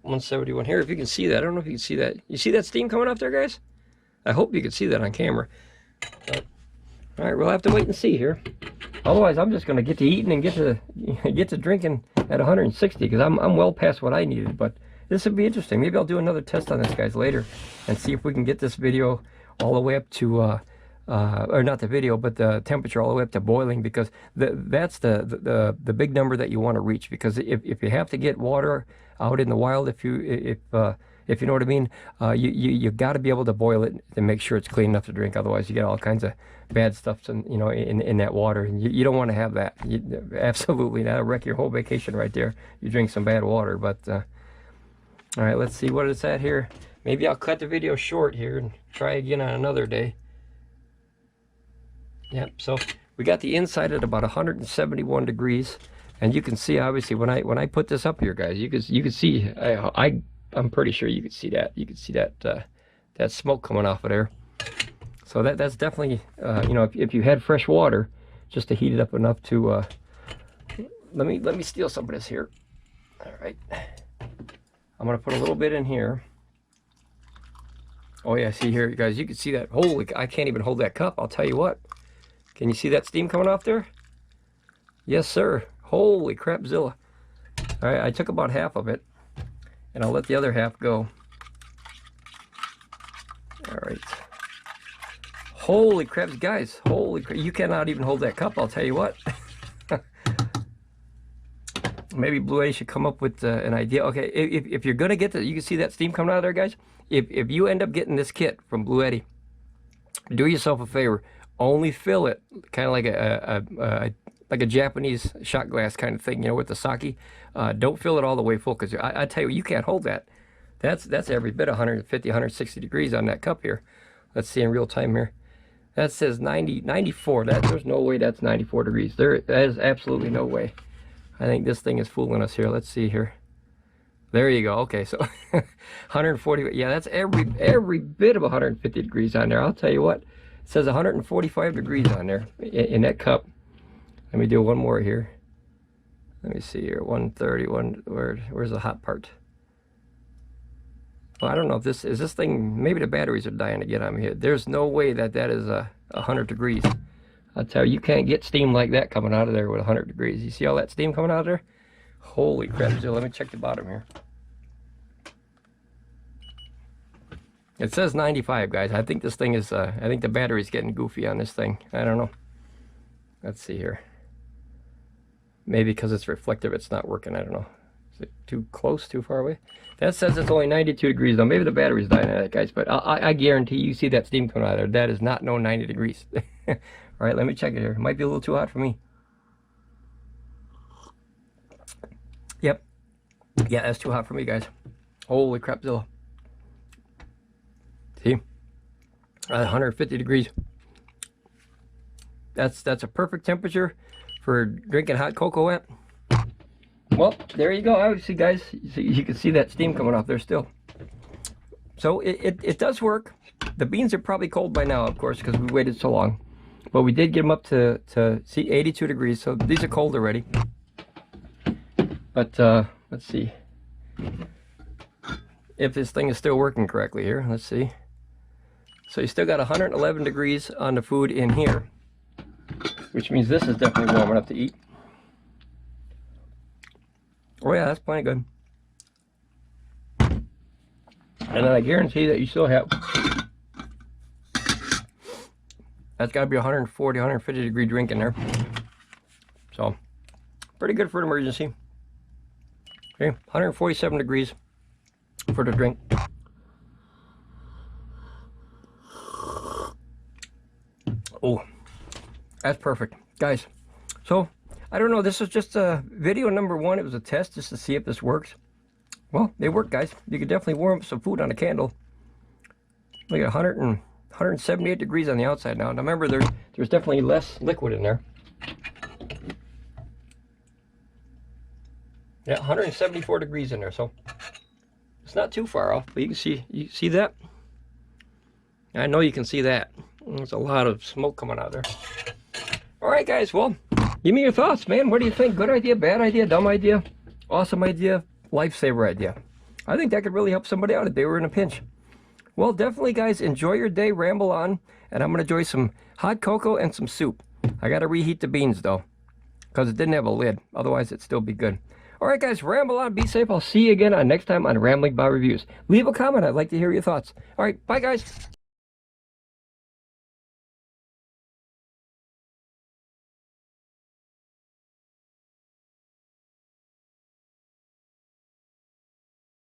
171 here. If you can see that, I don't know if you can see that. You see that steam coming off there, guys? I hope you can see that on camera. But, all right, we'll have to wait and see here. Otherwise, I'm just going to get to eating and get to drinking at 160, because I'm well past what I needed. But this would be interesting. Maybe I'll do another test on this, guys, later, and see if we can get this video all the way up to, or not the video, but the temperature all the way up to boiling, because that's the big number that you want to reach. Because if you have to get water out in the wild, if you know what I mean, you've got to be able to boil it to make sure it's clean enough to drink. Otherwise, you get all kinds of bad stuff, in that water, and you don't want to have that. Absolutely, that'll wreck your whole vacation right there. You drink some bad water, but. All right, let's see what it's at here. Maybe I'll cut the video short here and try again on another day. Yep, so we got the inside at about 171 degrees, and you can see, obviously, when I put this up here, guys, you can see, I'm pretty sure you can see that. You can see that that smoke coming off of there. So that's definitely, you know, if you had fresh water, just to heat it up enough to. Let me steal some of this here. All right. I'm going to put a little bit in here. Oh yeah, see here, you guys, you can see that. Holy, I can't even hold that cup, I'll tell you what. Can you see that steam coming off there? Yes, sir. Holy crapzilla. All right, I took about half of it, and I'll let the other half go. All right. Holy craps, guys. Holy crap. You cannot even hold that cup, I'll tell you what. Maybe Blue Eddy should come up with an idea. Okay, if you're going to get you can see that steam coming out of there, guys. If you end up getting this kit from Blue Eddy, do yourself a favor. Only fill it kind of like a Japanese shot glass kind of thing, you know, with the sake. Don't fill it all the way full, because I tell you, you can't hold that. That's every bit 150, 160 degrees on that cup here. Let's see in real time here. That says 94. There's no way that's 94 degrees. That is absolutely no way. I think this thing is fooling us here. Let's see here. There you go. Okay, so 140. Yeah, that's every bit of 150 degrees on there. I'll tell you what. It says 145 degrees on there in that cup. Let me do one more here. Let me see here. 131. Where's the hot part? Well, I don't know if this thing. Maybe the batteries are dying to get on me here. There's no way that is 100 degrees. I'll tell you, you can't get steam like that coming out of there with 100 degrees. You see all that steam coming out of there? Holy crap. So let me check the bottom here. It says 95, guys. I think this thing is, I think the battery's getting goofy on this thing. I don't know. Let's see here. Maybe because it's reflective, it's not working. I don't know. Is it too close, too far away? That says it's only 92 degrees, though. Maybe the battery's dying on it, guys. But I guarantee you see that steam coming out of there. That is not no 90 degrees. All right, let me check it here. It might be a little too hot for me. Yep. Yeah, that's too hot for me, guys. Holy crapzilla. See? 150 degrees. That's a perfect temperature for drinking hot cocoa at. Well, there you go. Obviously, guys, you can see that steam coming off there still. So it does work. The beans are probably cold by now, of course, because we waited so long. But we did get them up to see 82 degrees, so these are cold already. But let's see if this thing is still working correctly here. Let's see. So you still got 111 degrees on the food in here, which means this is definitely warm enough to eat. Oh yeah, that's plenty good. And then I guarantee that you still have, that's got to be 140, 150 degree drink in there. So, pretty good for an emergency. Okay, 147 degrees for the drink. Oh, that's perfect, guys. So, I don't know, this is just video number 1. It was a test just to see if this works. Well, they work, guys. You can definitely warm up some food on a candle. Look at 178 degrees on the outside now. Now remember, there's definitely less liquid in there. Yeah, 174 degrees in there, so it's not too far off. But you see that? I know you can see that. There's a lot of smoke coming out of there. All right, guys. Well, give me your thoughts, man. What do you think? Good idea, bad idea, dumb idea, awesome idea, lifesaver idea? I think that could really help somebody out if they were in a pinch. Well, definitely, guys, enjoy your day, ramble on, and I'm going to enjoy some hot cocoa and some soup. I got to reheat the beans, though, because it didn't have a lid. Otherwise, it'd still be good. All right, guys, ramble on, be safe. I'll see you again next time on Ramblin Bob Reviews. Leave a comment. I'd like to hear your thoughts. All right, bye, guys.